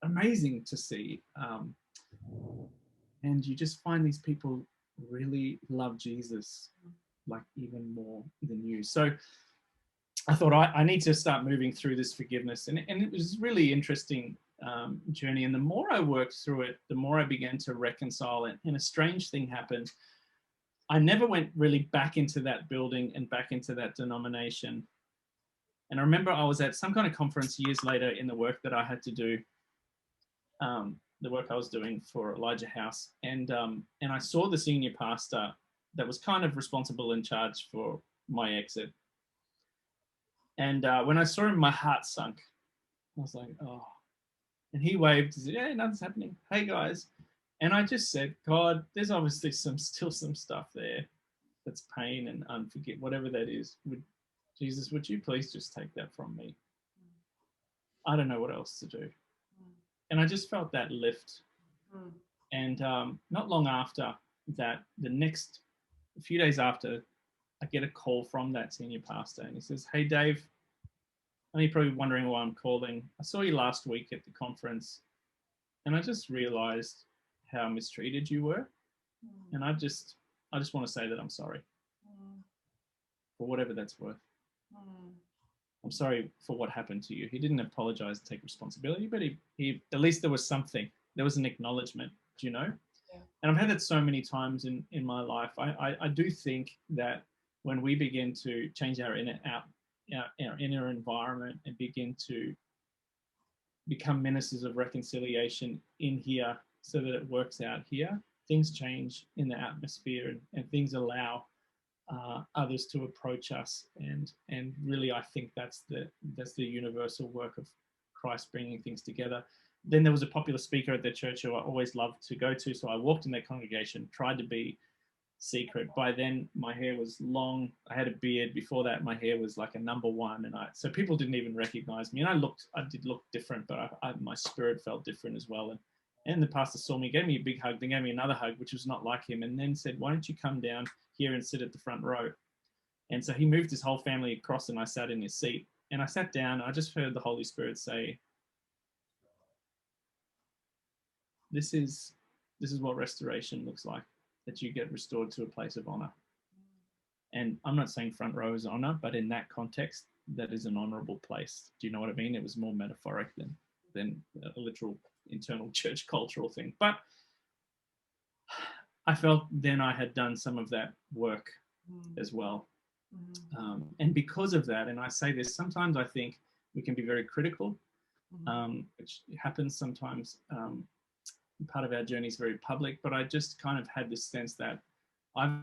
amazing to see. And you just find these people really love Jesus, like even more than you. So I thought I need to start moving through this forgiveness. And it was really interesting journey. And the more I worked through it, the more I began to reconcile it. And a strange thing happened. I never went really back into that building and back into that denomination. And I remember I was at some kind of conference years later in the work that I had to do, the work I was doing for Elijah House. And I saw the senior pastor that was kind of responsible in charge for my exit. And when I saw him, my heart sunk. I was like, oh. And he waved, he said, yeah, nothing's happening. Hey, guys. And I just said, God, there's obviously still some stuff there that's pain and unforgiveness, whatever that is. Jesus, would you please just take that from me? I don't know what else to do. And I just felt that lift. And not long after that, a few days after, I get a call from that senior pastor, and he says, hey, Dave, I know you're probably wondering why I'm calling. I saw you last week at the conference, and I just realized how mistreated you were. And I just want to say that I'm sorry for whatever that's worth. I'm sorry for what happened to you. He didn't apologize and take responsibility, but he at least there was something. There was an acknowledgement, you know? Yeah. And I've had that so many times in my life. I do think that when we begin to change our inner environment and begin to become ministers of reconciliation in here so that it works out here, things change in the atmosphere, and things allow others to approach us, and really I think that's the universal work of Christ bringing things together. Then there was a popular speaker at their church who I always loved to go to, so I walked in their congregation, tried to be secret. By then my hair was long, I had a beard. Before that my hair was like a number one, and so people didn't even recognize me, and I did look different, but my spirit felt different as well. And the pastor saw me, gave me a big hug, then gave me another hug, which was not like him, and then said, why don't you come down here and sit at the front row? And so he moved his whole family across, and I sat in his seat. And I sat down. I just heard the Holy Spirit say, "This is what restoration looks like. That you get restored to a place of honor." And I'm not saying front row is honor, but in that context, that is an honorable place. Do you know what I mean? It was more metaphoric than a literal internal church cultural thing. But I felt then I had done some of that work as well. And because of that, and I say this, sometimes I think we can be very critical, which happens sometimes. Part of our journey is very public, but I just kind of had this sense that I've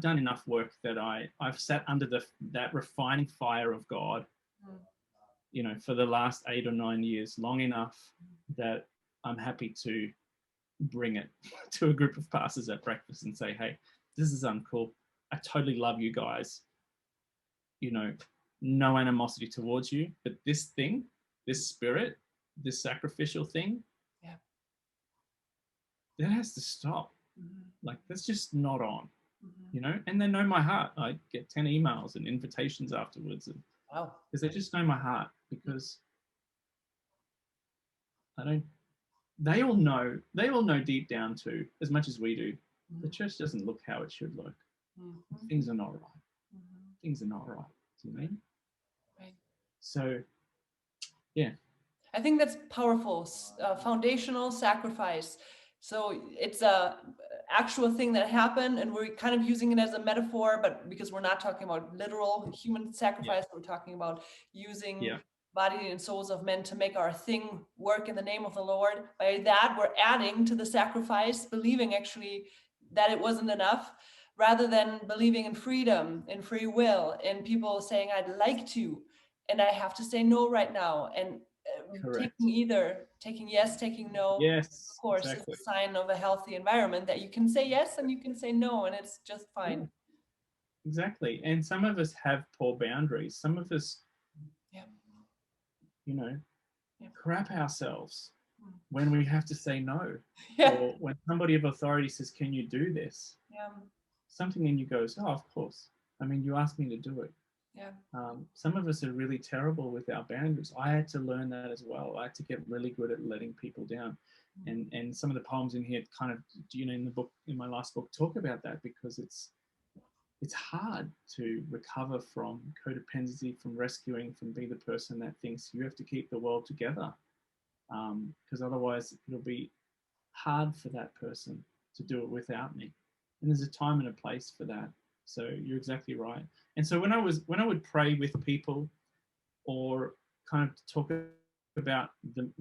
done enough work that I've sat under that refining fire of God, for the last 8 or 9 years, long enough that I'm happy to bring it to a group of pastors at breakfast and say, "Hey, this is uncool. I totally love you guys. No animosity towards you, but this thing, this spirit, this sacrificial thing, that has to stop. Like, that's just not on." And they know my heart. I get 10 emails and invitations afterwards, and because they just know my heart, because they all know deep down too, as much as we do, the church doesn't look how it should look. Things are not right. Things are not right. Do you mean? Right. So, yeah. I think that's powerful, foundational sacrifice. So it's a actual thing that happened, and we're kind of using it as a metaphor, but because we're not talking about literal human sacrifice, we're talking about using body and souls of men to make our thing work in the name of the Lord. By that, we're adding to the sacrifice, believing actually that it wasn't enough, rather than believing in freedom, in free will, in people saying, "I'd like to, and I have to say no right now." And taking yes, taking no. Yes, of course, exactly. It's a sign of a healthy environment that you can say yes and you can say no, and it's just fine. Yeah, exactly. And some of us have poor boundaries. Some of us, crap ourselves when we have to say no. Or when somebody of authority says, "Can you do this?" Something in you goes, "Oh, of course. I mean, you asked me to do it." Some of us are really terrible with our boundaries. I had to learn that as well. I had to get really good at letting people down. And some of the poems in here kind of, in the book, in my last book, talk about that, because it's hard to recover from codependency, from rescuing, from being the person that thinks you have to keep the world together. Because otherwise it'll be hard for that person to do it without me. And there's a time and a place for that. So you're exactly right. And so when I would pray with people or kind of talk about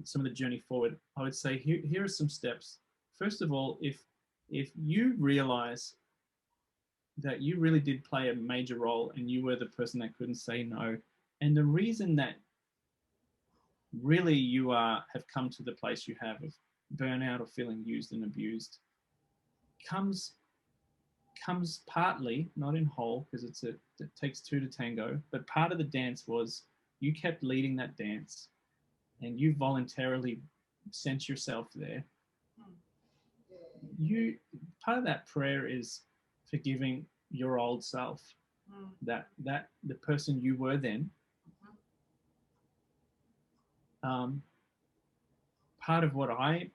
some of the journey forward, I would say, here are some steps. First of all, if you realize that you really did play a major role and you were the person that couldn't say no, and the reason that really you have come to the place you have of burnout or feeling used and abused comes partly, not in whole, because it takes two to tango, but part of the dance was you kept leading that dance and you voluntarily sent yourself there. Part of that prayer is forgiving your old self, that the person you were then. Part of what I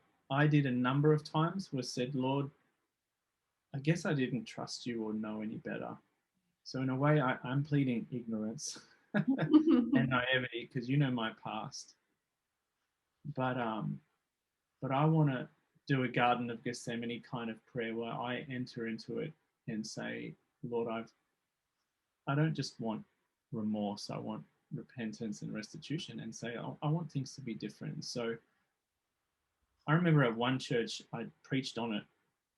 did a number of times was said, "Lord, I guess I didn't trust you or know any better. So in a way, I'm pleading ignorance and naivety, because you know my past. But I want to do a Garden of Gethsemane kind of prayer where I enter into it and say, Lord, I don't just want remorse. I want repentance and restitution, and say, I want things to be different." So I remember at one church, I preached on it.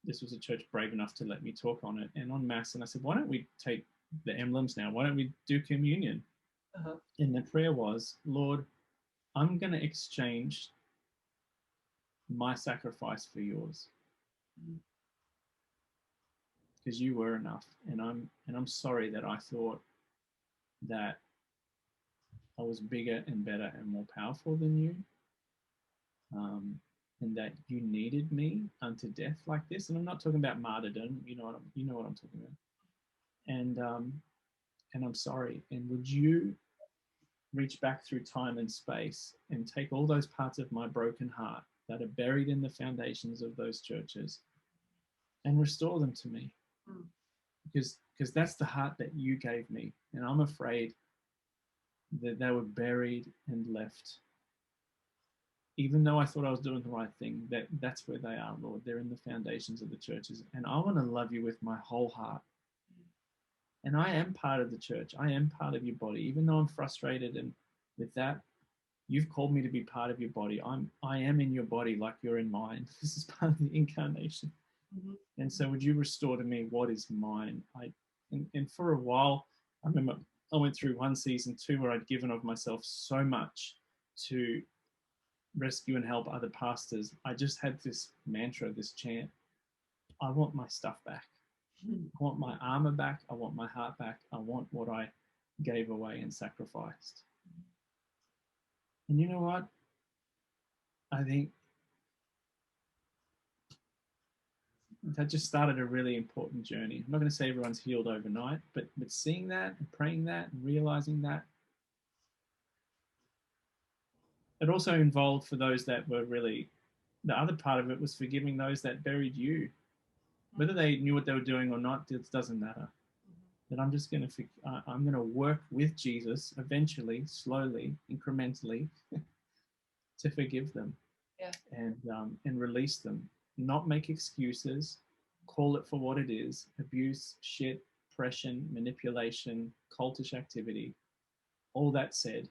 This was a church brave enough to let me talk on it, and on mass. And I said, "Why don't we take the emblems now? Why don't we do communion?" And the prayer was, "Lord, I'm going to exchange my sacrifice for yours, because you were enough, and I'm sorry that I thought that I was bigger and better and more powerful than you, and that you needed me unto death like this." And I'm not talking about martyrdom. You know what I'm talking about. And and I'm sorry. And would you reach back through time and space and take all those parts of my broken heart that are buried in the foundations of those churches and restore them to me? Mm. Because that's the heart that you gave me. And I'm afraid that they were buried and left. Even though I thought I was doing the right thing, that's where they are, Lord. They're in the foundations of the churches. And I want to love you with my whole heart. And I am part of the church. I am part of your body. Even though I'm frustrated and with that, you've called me to be part of your body. I am in your body like you're in mine. This is part of the incarnation. Mm-hmm. And so would you restore to me what is mine? And for a while, I remember I went through one season too where I'd given of myself so much to rescue and help other pastors. I just had this mantra, this chant, I want my stuff back. I want my armor back. I want my heart back. I want what I gave away and sacrificed. And you know what? I think that just started a really important journey. I'm not going to say everyone's healed overnight, but seeing that and praying that and realizing that, it also involved for those that were really, the other part of it was forgiving those that buried you. Whether they knew what they were doing or not, it doesn't matter. That I'm just going to work with Jesus eventually, slowly, incrementally, to forgive them, and release them. Not make excuses, call it for what it is: abuse, shit, oppression, manipulation, cultish activity. All that said,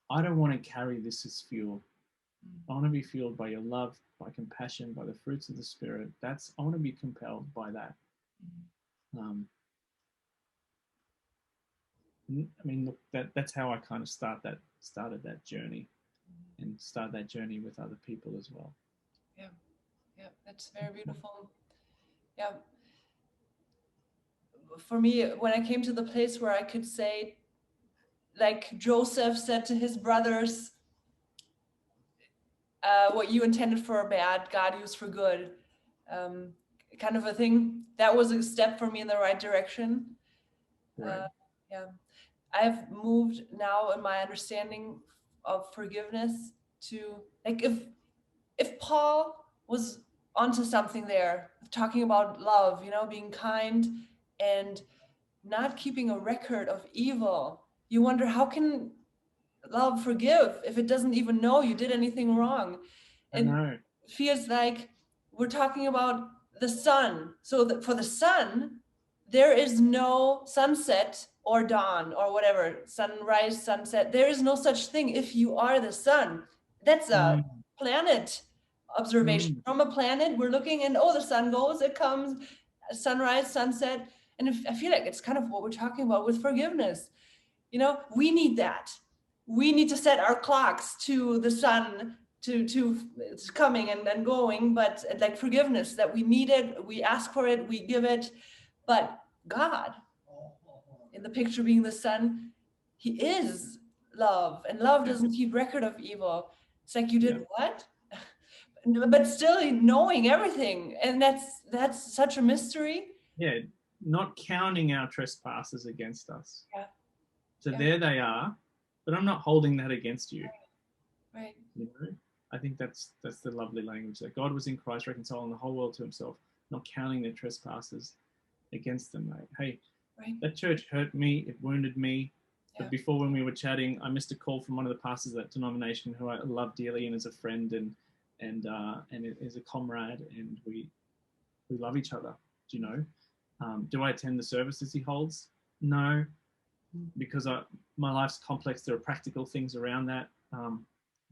I don't want to carry this as fuel. I want to be fueled by your love, by compassion, by the fruits of the Spirit. I want to be compelled by that. I mean, look, that's how I kind of started that journey, and start that journey with other people as well. Yeah, that's very beautiful. Yeah. For me, when I came to the place where I could say, like Joseph said to his brothers, what you intended for bad, God used for good, kind of a thing. That was a step for me in the right direction. Right. Yeah. I've moved now in my understanding of forgiveness to, like, if Paul was onto something there, talking about love, being kind and not keeping a record of evil, you wonder, how can love forgive if it doesn't even know you did anything wrong? And it feels like we're talking about the sun. So that for the sun, there is no sunset or dawn or whatever, sunrise, sunset. There is no such thing if you are the sun. That's a planet observation. From a planet, we're looking and, the sun goes, it comes, sunrise, sunset. And I feel like it's kind of what we're talking about with forgiveness. We need that. We need to set our clocks to the sun, to it's coming and going, but like forgiveness, that we need it, we ask for it, we give it. But God, in the picture being the sun, he is love, and love doesn't keep record of evil. It's like, you did what? But still knowing everything, and that's such a mystery. Yeah, not counting our trespasses against us. Yeah. So there they are, but I'm not holding that against you. Right. I think that's the lovely language, that God was in Christ reconciling the whole world to himself, not counting their trespasses against them. Like, hey, that church hurt me, it wounded me. But before, when we were chatting, I missed a call from one of the pastors of that denomination who I love dearly and as a friend and as a comrade, and we love each other. Do I attend the services he holds? No, because my life's complex. There are practical things around that,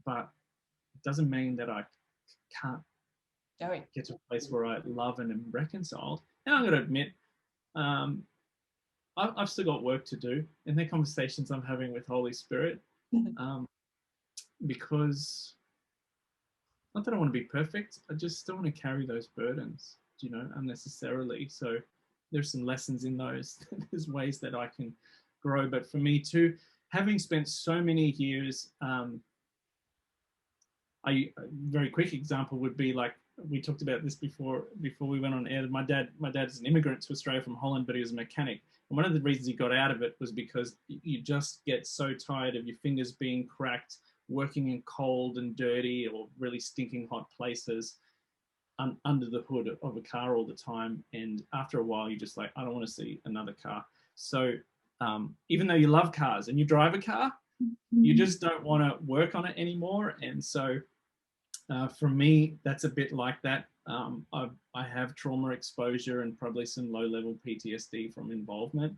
but it doesn't mean that I can't get to a place where I love and am reconciled. And I'm going to admit, I've still got work to do in the conversations I'm having with Holy Spirit, because not that I want to be perfect, I just don't want to carry those burdens, unnecessarily. So there's some lessons in those. There's ways that I can grow. But for me too, having spent so many years, a very quick example would be, like, we talked about this before we went on air. My dad is an immigrant to Australia from Holland, but he was a mechanic. And one of the reasons he got out of it was because you just get so tired of your fingers being cracked, working in cold and dirty or really stinking hot places under the hood of a car all the time. And after a while, you're just like, I don't want to see another car. So even though you love cars and you drive a car, you just don't want to work on it anymore. And so for me, that's a bit like that. I have trauma exposure and probably some low-level PTSD from involvement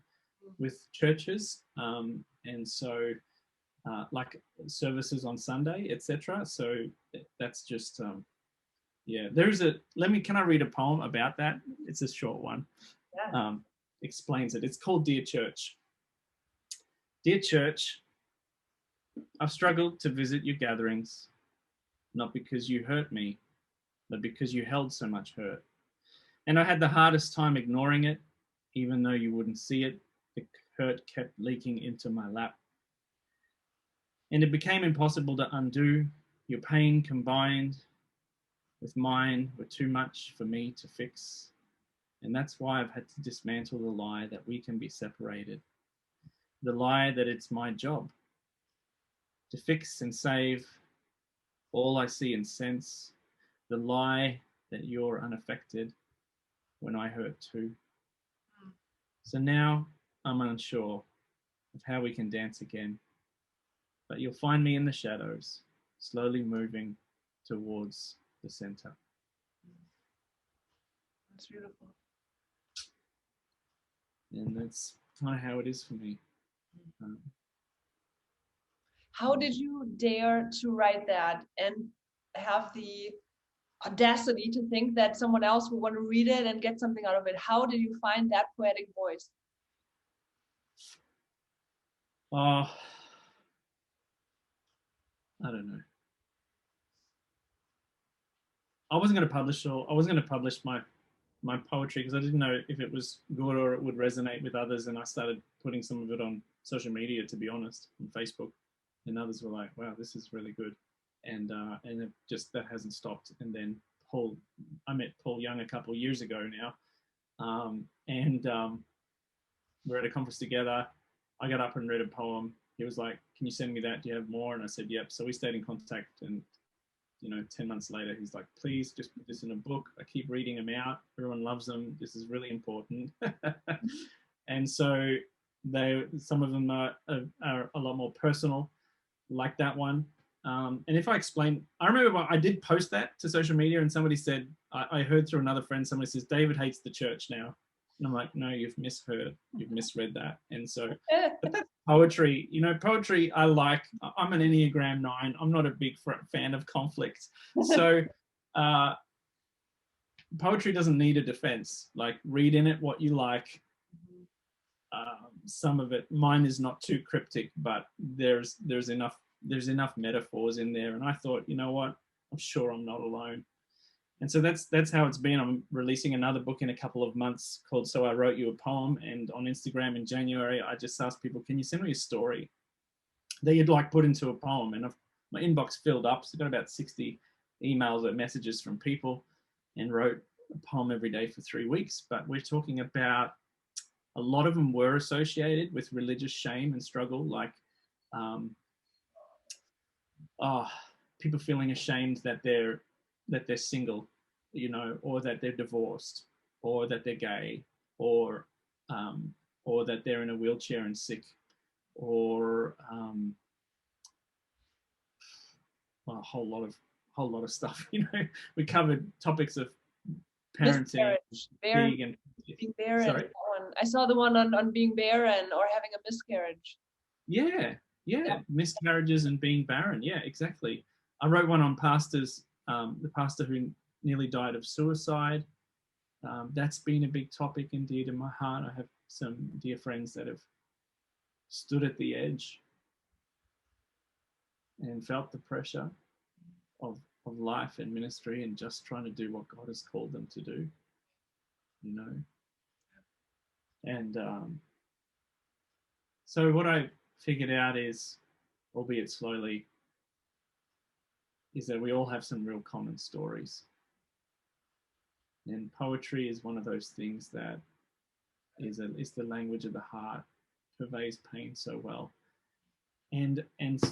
with churches. And so like services on Sunday, etc. So that's just, yeah, can I read a poem about that? It's a short one. Yeah. Explains it. It's called Dear Church. Dear Church, I've struggled to visit your gatherings, not because you hurt me, but because you held so much hurt. And I had the hardest time ignoring it, even though you wouldn't see it. The hurt kept leaking into my lap. And it became impossible to undo. Your pain combined with mine were too much for me to fix. And that's why I've had to dismantle the lie that we can be separated. The lie that it's my job to fix and save all I see and sense. The lie that you're unaffected when I hurt too. So now I'm unsure of how we can dance again. But you'll find me in the shadows, slowly moving towards the center. That's beautiful. And that's kind of how it is for me. How did you dare to write that and have the audacity to think that someone else will want to read it and get something out of it? How did you find that poetic voice? I don't know. I wasn't going to publish my poetry because I didn't know if it was good or it would resonate with others. And I started putting some of it on social media, to be honest, on Facebook. And others were like, wow, this is really good. And it just, that hasn't stopped. And then I met Paul Young a couple of years ago now. We're at a conference together. I got up and read a poem. He was like, can you send me that? Do you have more? And I said, yep. So we stayed in contact, and 10 months later, he's like, please just put this in a book. I keep reading them out. Everyone loves them. This is really important. And so some of them are a lot more personal, like that one. And if I explain, I remember I did post that to social media, and somebody said, I heard through another friend, somebody says, David hates the church now. And I'm like, no, you've misheard. You've misread that. And so, but that's poetry. Poetry I like. I'm an Enneagram 9. I'm not a big fan of conflict. So poetry doesn't need a defense. Like, read in it what you like. Some of it, mine is not too cryptic, but there's enough metaphors in there. And I thought, you know what? I'm sure I'm not alone. And so that's how it's been. I'm releasing another book in a couple of months called So I Wrote You a Poem. And on Instagram in January, I just asked people, can you send me a story that you'd like put into a poem? And my inbox filled up. So I got about 60 emails or messages from people, and wrote a poem every day for 3 weeks. But we're talking about, a lot of them were associated with religious shame and struggle, like people feeling ashamed that they're single, or that they're divorced, or that they're gay, or that they're in a wheelchair and sick, or a whole lot of stuff. We covered topics of parenting, being barren. Sorry. I saw the one on being barren or having a miscarriage. Yeah, miscarriages and being barren. Yeah, exactly. I wrote one on pastors, the pastor who nearly died of suicide. That's been a big topic and dear to my heart. I have some dear friends that have stood at the edge and felt the pressure of life and ministry and just trying to do what God has called them to do, And so what I figured out is, albeit slowly, is that we all have some real common stories. And poetry is one of those things that is the language of the heart, conveys pain so well. And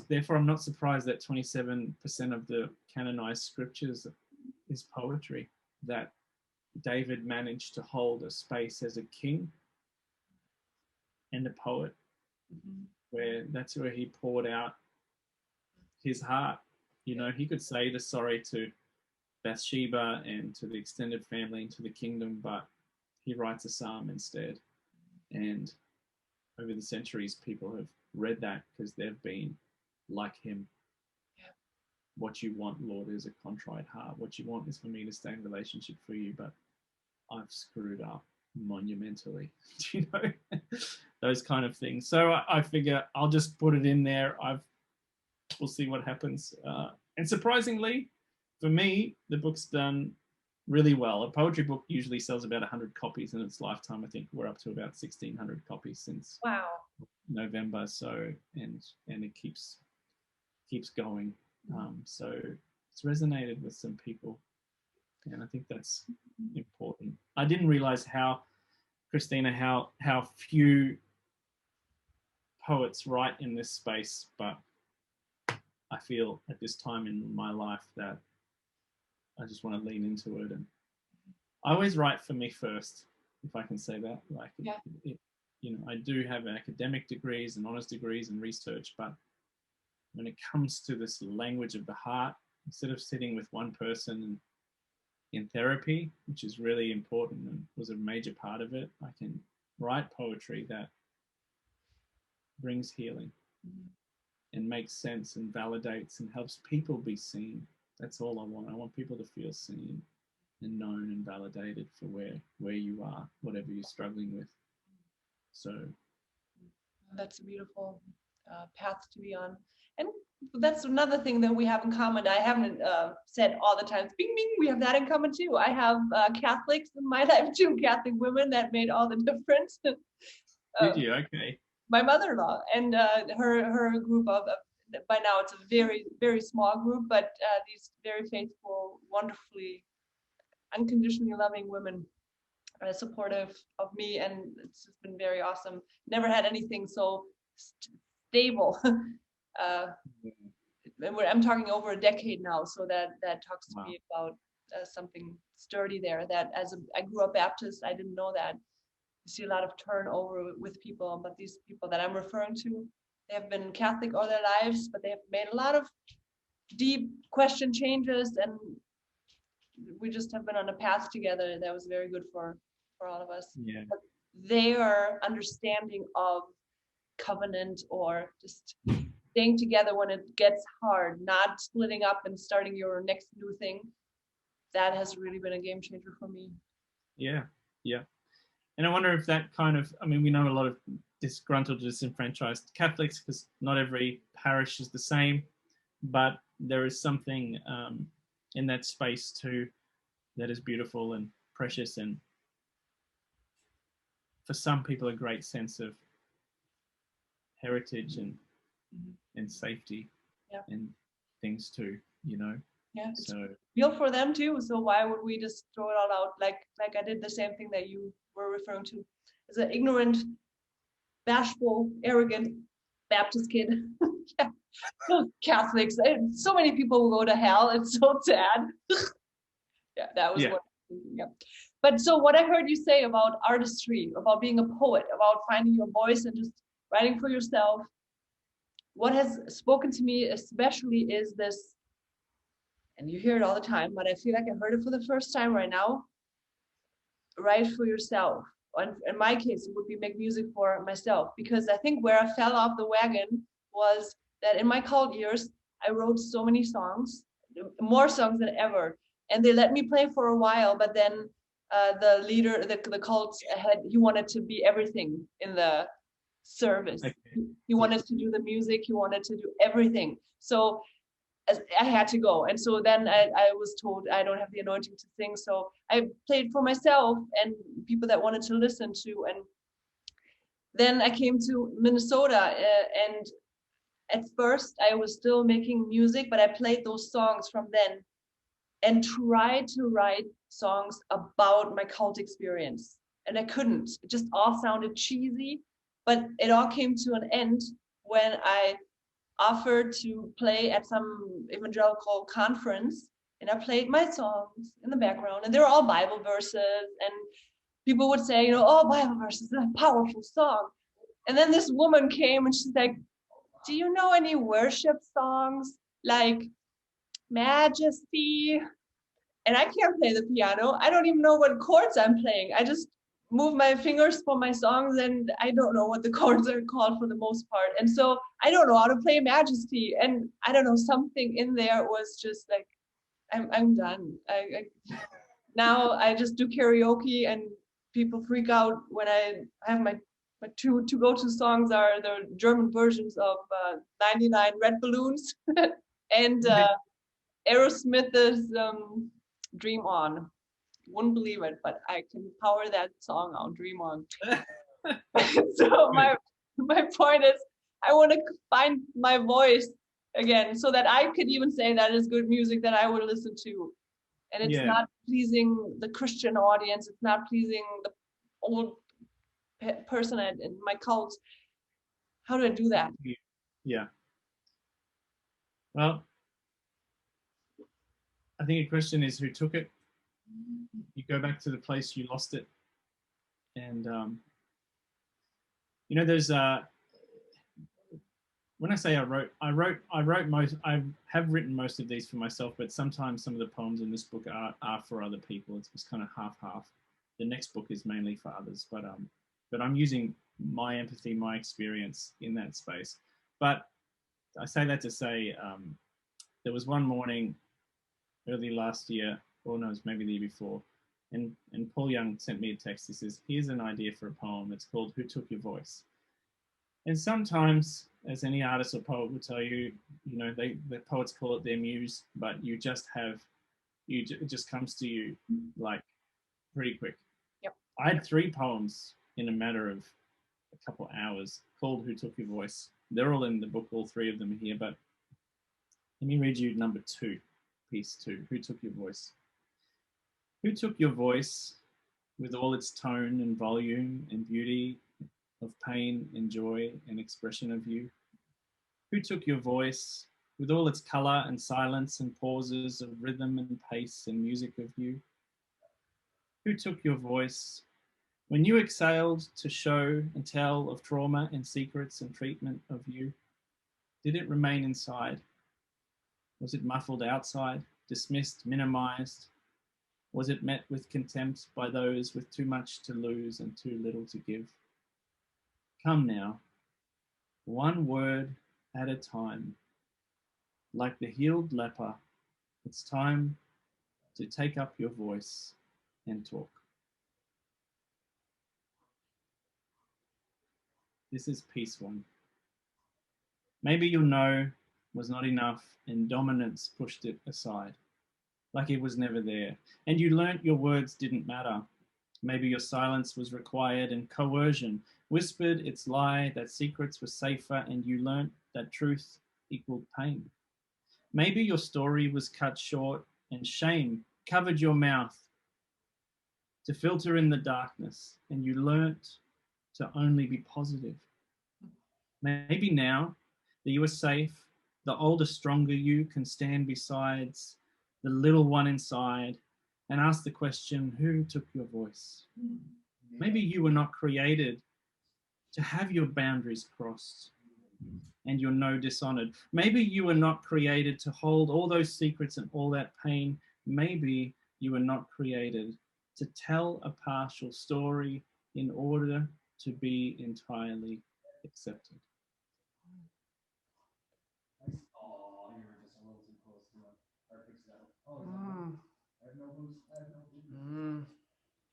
therefore I'm not surprised that 27% of the canonized scriptures is poetry, that David managed to hold a space as a king and a poet, where that's where he poured out his heart. You know, he could say the sorry to Bathsheba and to the extended family and to the kingdom, but he writes a psalm instead. And over the centuries, people have read that because they've been like him. Yeah. What you want, Lord, is a contrite heart. What you want is for me to stay in relationship for you, but I've screwed up monumentally. Do you know? Those kind of things. So I figure I'll just put it in there. We'll see what happens. And surprisingly, for me, the book's done really well. A poetry book usually sells about 100 copies in its lifetime. I think we're up to about 1,600 copies since November. So and it keeps going. So it's resonated with some people, and I think that's important. I didn't realize Christina, how few poets write in this space, but I feel at this time in my life that I just want to lean into it. And I always write for me first, if I can say that. Like, you know, I do have academic degrees and honors degrees and research, but when it comes to this language of the heart, instead of sitting with one person in therapy, which is really important and was a major part of it, I can write poetry that brings healing and makes sense and validates and helps people be seen. That's all I want. I want people to feel seen and known and validated for where you are, whatever you're struggling with. So that's a beautiful path to be on. And that's another thing that we have in common. I haven't said all the time, bing, bing, we have that in common too. I have Catholics in my life too, Catholic women that made all the difference. Did you? Okay. My mother-in-law and her group of, by now it's a very, very small group, but these very faithful, wonderfully, unconditionally loving women are supportive of me, and it's just been very awesome. Never had anything so stable. I'm talking over a decade now, so that talks to me about something sturdy there. That I grew up Baptist, I didn't know that. You see a lot of turnover with people, but these people that I'm referring to, they have been Catholic all their lives, but they have made a lot of deep question changes, and we just have been on a path together that was very good for all of us. Yeah. But their understanding of covenant, or just staying together when it gets hard, not splitting up and starting your next new thing, that has really been a game changer for me. Yeah. And I wonder if that kind of, I mean, we know a lot of disgruntled, disenfranchised Catholics because not every parish is the same, but there is something in that space too that is beautiful and precious, and for some people a great sense of heritage and safety and things too, you know. Yeah, it's so real for them too. So why would we just throw it all out? Like I did the same thing that you were referring to, as an ignorant, bashful, arrogant Baptist kid. Yeah, those Catholics. So many people will go to hell. It's so sad. Yeah, that was what. Yeah. But so what I heard you say about artistry, about being a poet, about finding your voice and just writing for yourself, what has spoken to me especially is this, and you hear it all the time, but I feel like I heard it for the first time right now. Write for yourself. And in my case, it would be make music for myself, because I think where I fell off the wagon was that in my cult years, I wrote so many songs, more songs than ever. And they let me play for a while, but then the leader, the cult head, he wanted to be everything in the service. Okay. He wanted to do the music, he wanted to do everything. So I had to go. And so then I was told I don't have the anointing to sing. So I played for myself and people that wanted to listen to. And then I came to Minnesota, and at first I was still making music, but I played those songs from then and tried to write songs about my cult experience. and I couldn't. It just all sounded cheesy, but it all came to an end when I offered to play at some evangelical conference, and I played my songs in the background, and they were all Bible verses, and people would say, oh, Bible verses, a powerful song. And then this woman came and she's like, do you know any worship songs like Majesty? And I can't play the piano. I don't even know what chords I'm playing. I just move my fingers for my songs, and I don't know what the chords are called for the most part. And so I don't know how to play Majesty. And I don't know, something in there was just like, I'm done. Now I just do karaoke, and people freak out when I have my two go-to songs are the German versions of 99 Red Balloons and Aerosmith's Dream On. Wouldn't believe it, but I can power that song out, Dream On. So my point is, I want to find my voice again so that I could even say that is good music that I would listen to. And it's not pleasing the Christian audience. It's not pleasing the old person in my cult. How do I do that? Yeah. Well, I think a question is who took it. You go back to the place you lost it, and there's when I say I have written most of these for myself, but sometimes some of the poems in this book are for other people. It's kind of half. The next book is mainly for others, but I'm using my empathy, my experience in that space. But I say that to say there was one morning early last year, or no, it was maybe the year before, and Paul Young sent me a text. He says, here's an idea for a poem. It's called Who Took Your Voice? And sometimes, as any artist or poet will tell you, the poets call it their muse, but it just comes to you like pretty quick. Yep. I had 3 poems in a matter of a couple hours called Who Took Your Voice? They're all in the book, all 3 of them are here, but let me read you number 2, piece 2, Who Took Your Voice? Who took your voice with all its tone and volume and beauty of pain and joy and expression of you? Who took your voice with all its color and silence and pauses of rhythm and pace and music of you? Who took your voice when you exhaled to show and tell of trauma and secrets and treatment of you? Did it remain inside? Was it muffled outside, dismissed, minimized? Was it met with contempt by those with too much to lose and too little to give? Come now, one word at a time. Like the healed leper, it's time to take up your voice and talk. This is piece 1. Maybe your no was not enough and dominance pushed it aside, like it was never there, and you learnt your words didn't matter. Maybe your silence was required and coercion whispered its lie that secrets were safer, and you learnt that truth equaled pain. Maybe your story was cut short and shame covered your mouth to filter in the darkness, and you learnt to only be positive. Maybe now that you are safe, the older, stronger you can stand beside the little one inside and ask the question, who took your voice? Maybe you were not created to have your boundaries crossed and your no dishonored. Maybe you were not created to hold all those secrets and all that pain. Maybe you were not created to tell a partial story in order to be entirely accepted.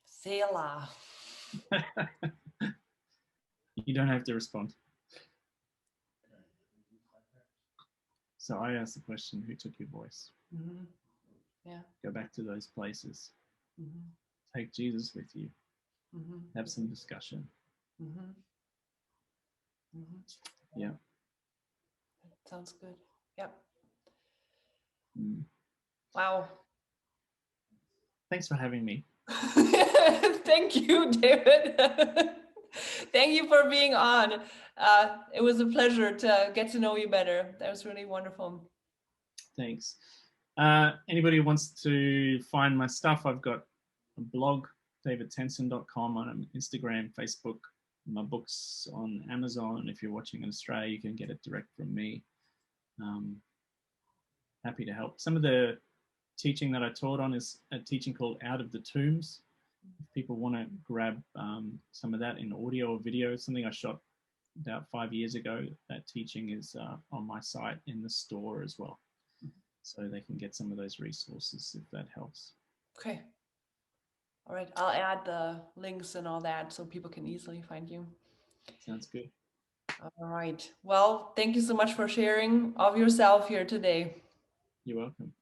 Selah. You don't have to respond. So I asked the question, who took your voice? Mm-hmm. Yeah. Go back to those places. Mm-hmm. Take Jesus with you. Mm-hmm. Have some discussion. Mm-hmm. Mm-hmm. Yeah. Sounds good. Yep. Mm. Wow. Thanks for having me. Thank you, David. Thank you for being on. It was a pleasure to get to know you better. That was really wonderful. Thanks. Anybody who wants to find my stuff, I've got a blog, davidtensen.com, on Instagram, Facebook, my books on Amazon. If you're watching in Australia, you can get it direct from me. Happy to help. Some of the teaching that I taught on is a teaching called Out of the Tombs. If people want to grab some of that in audio or video, something I shot about 5 years ago, that teaching is on my site in the store as well. So they can get some of those resources if that helps. Okay. All right. I'll add the links and all that so people can easily find you. Sounds good. All right. Well, thank you so much for sharing of yourself here today. You're welcome.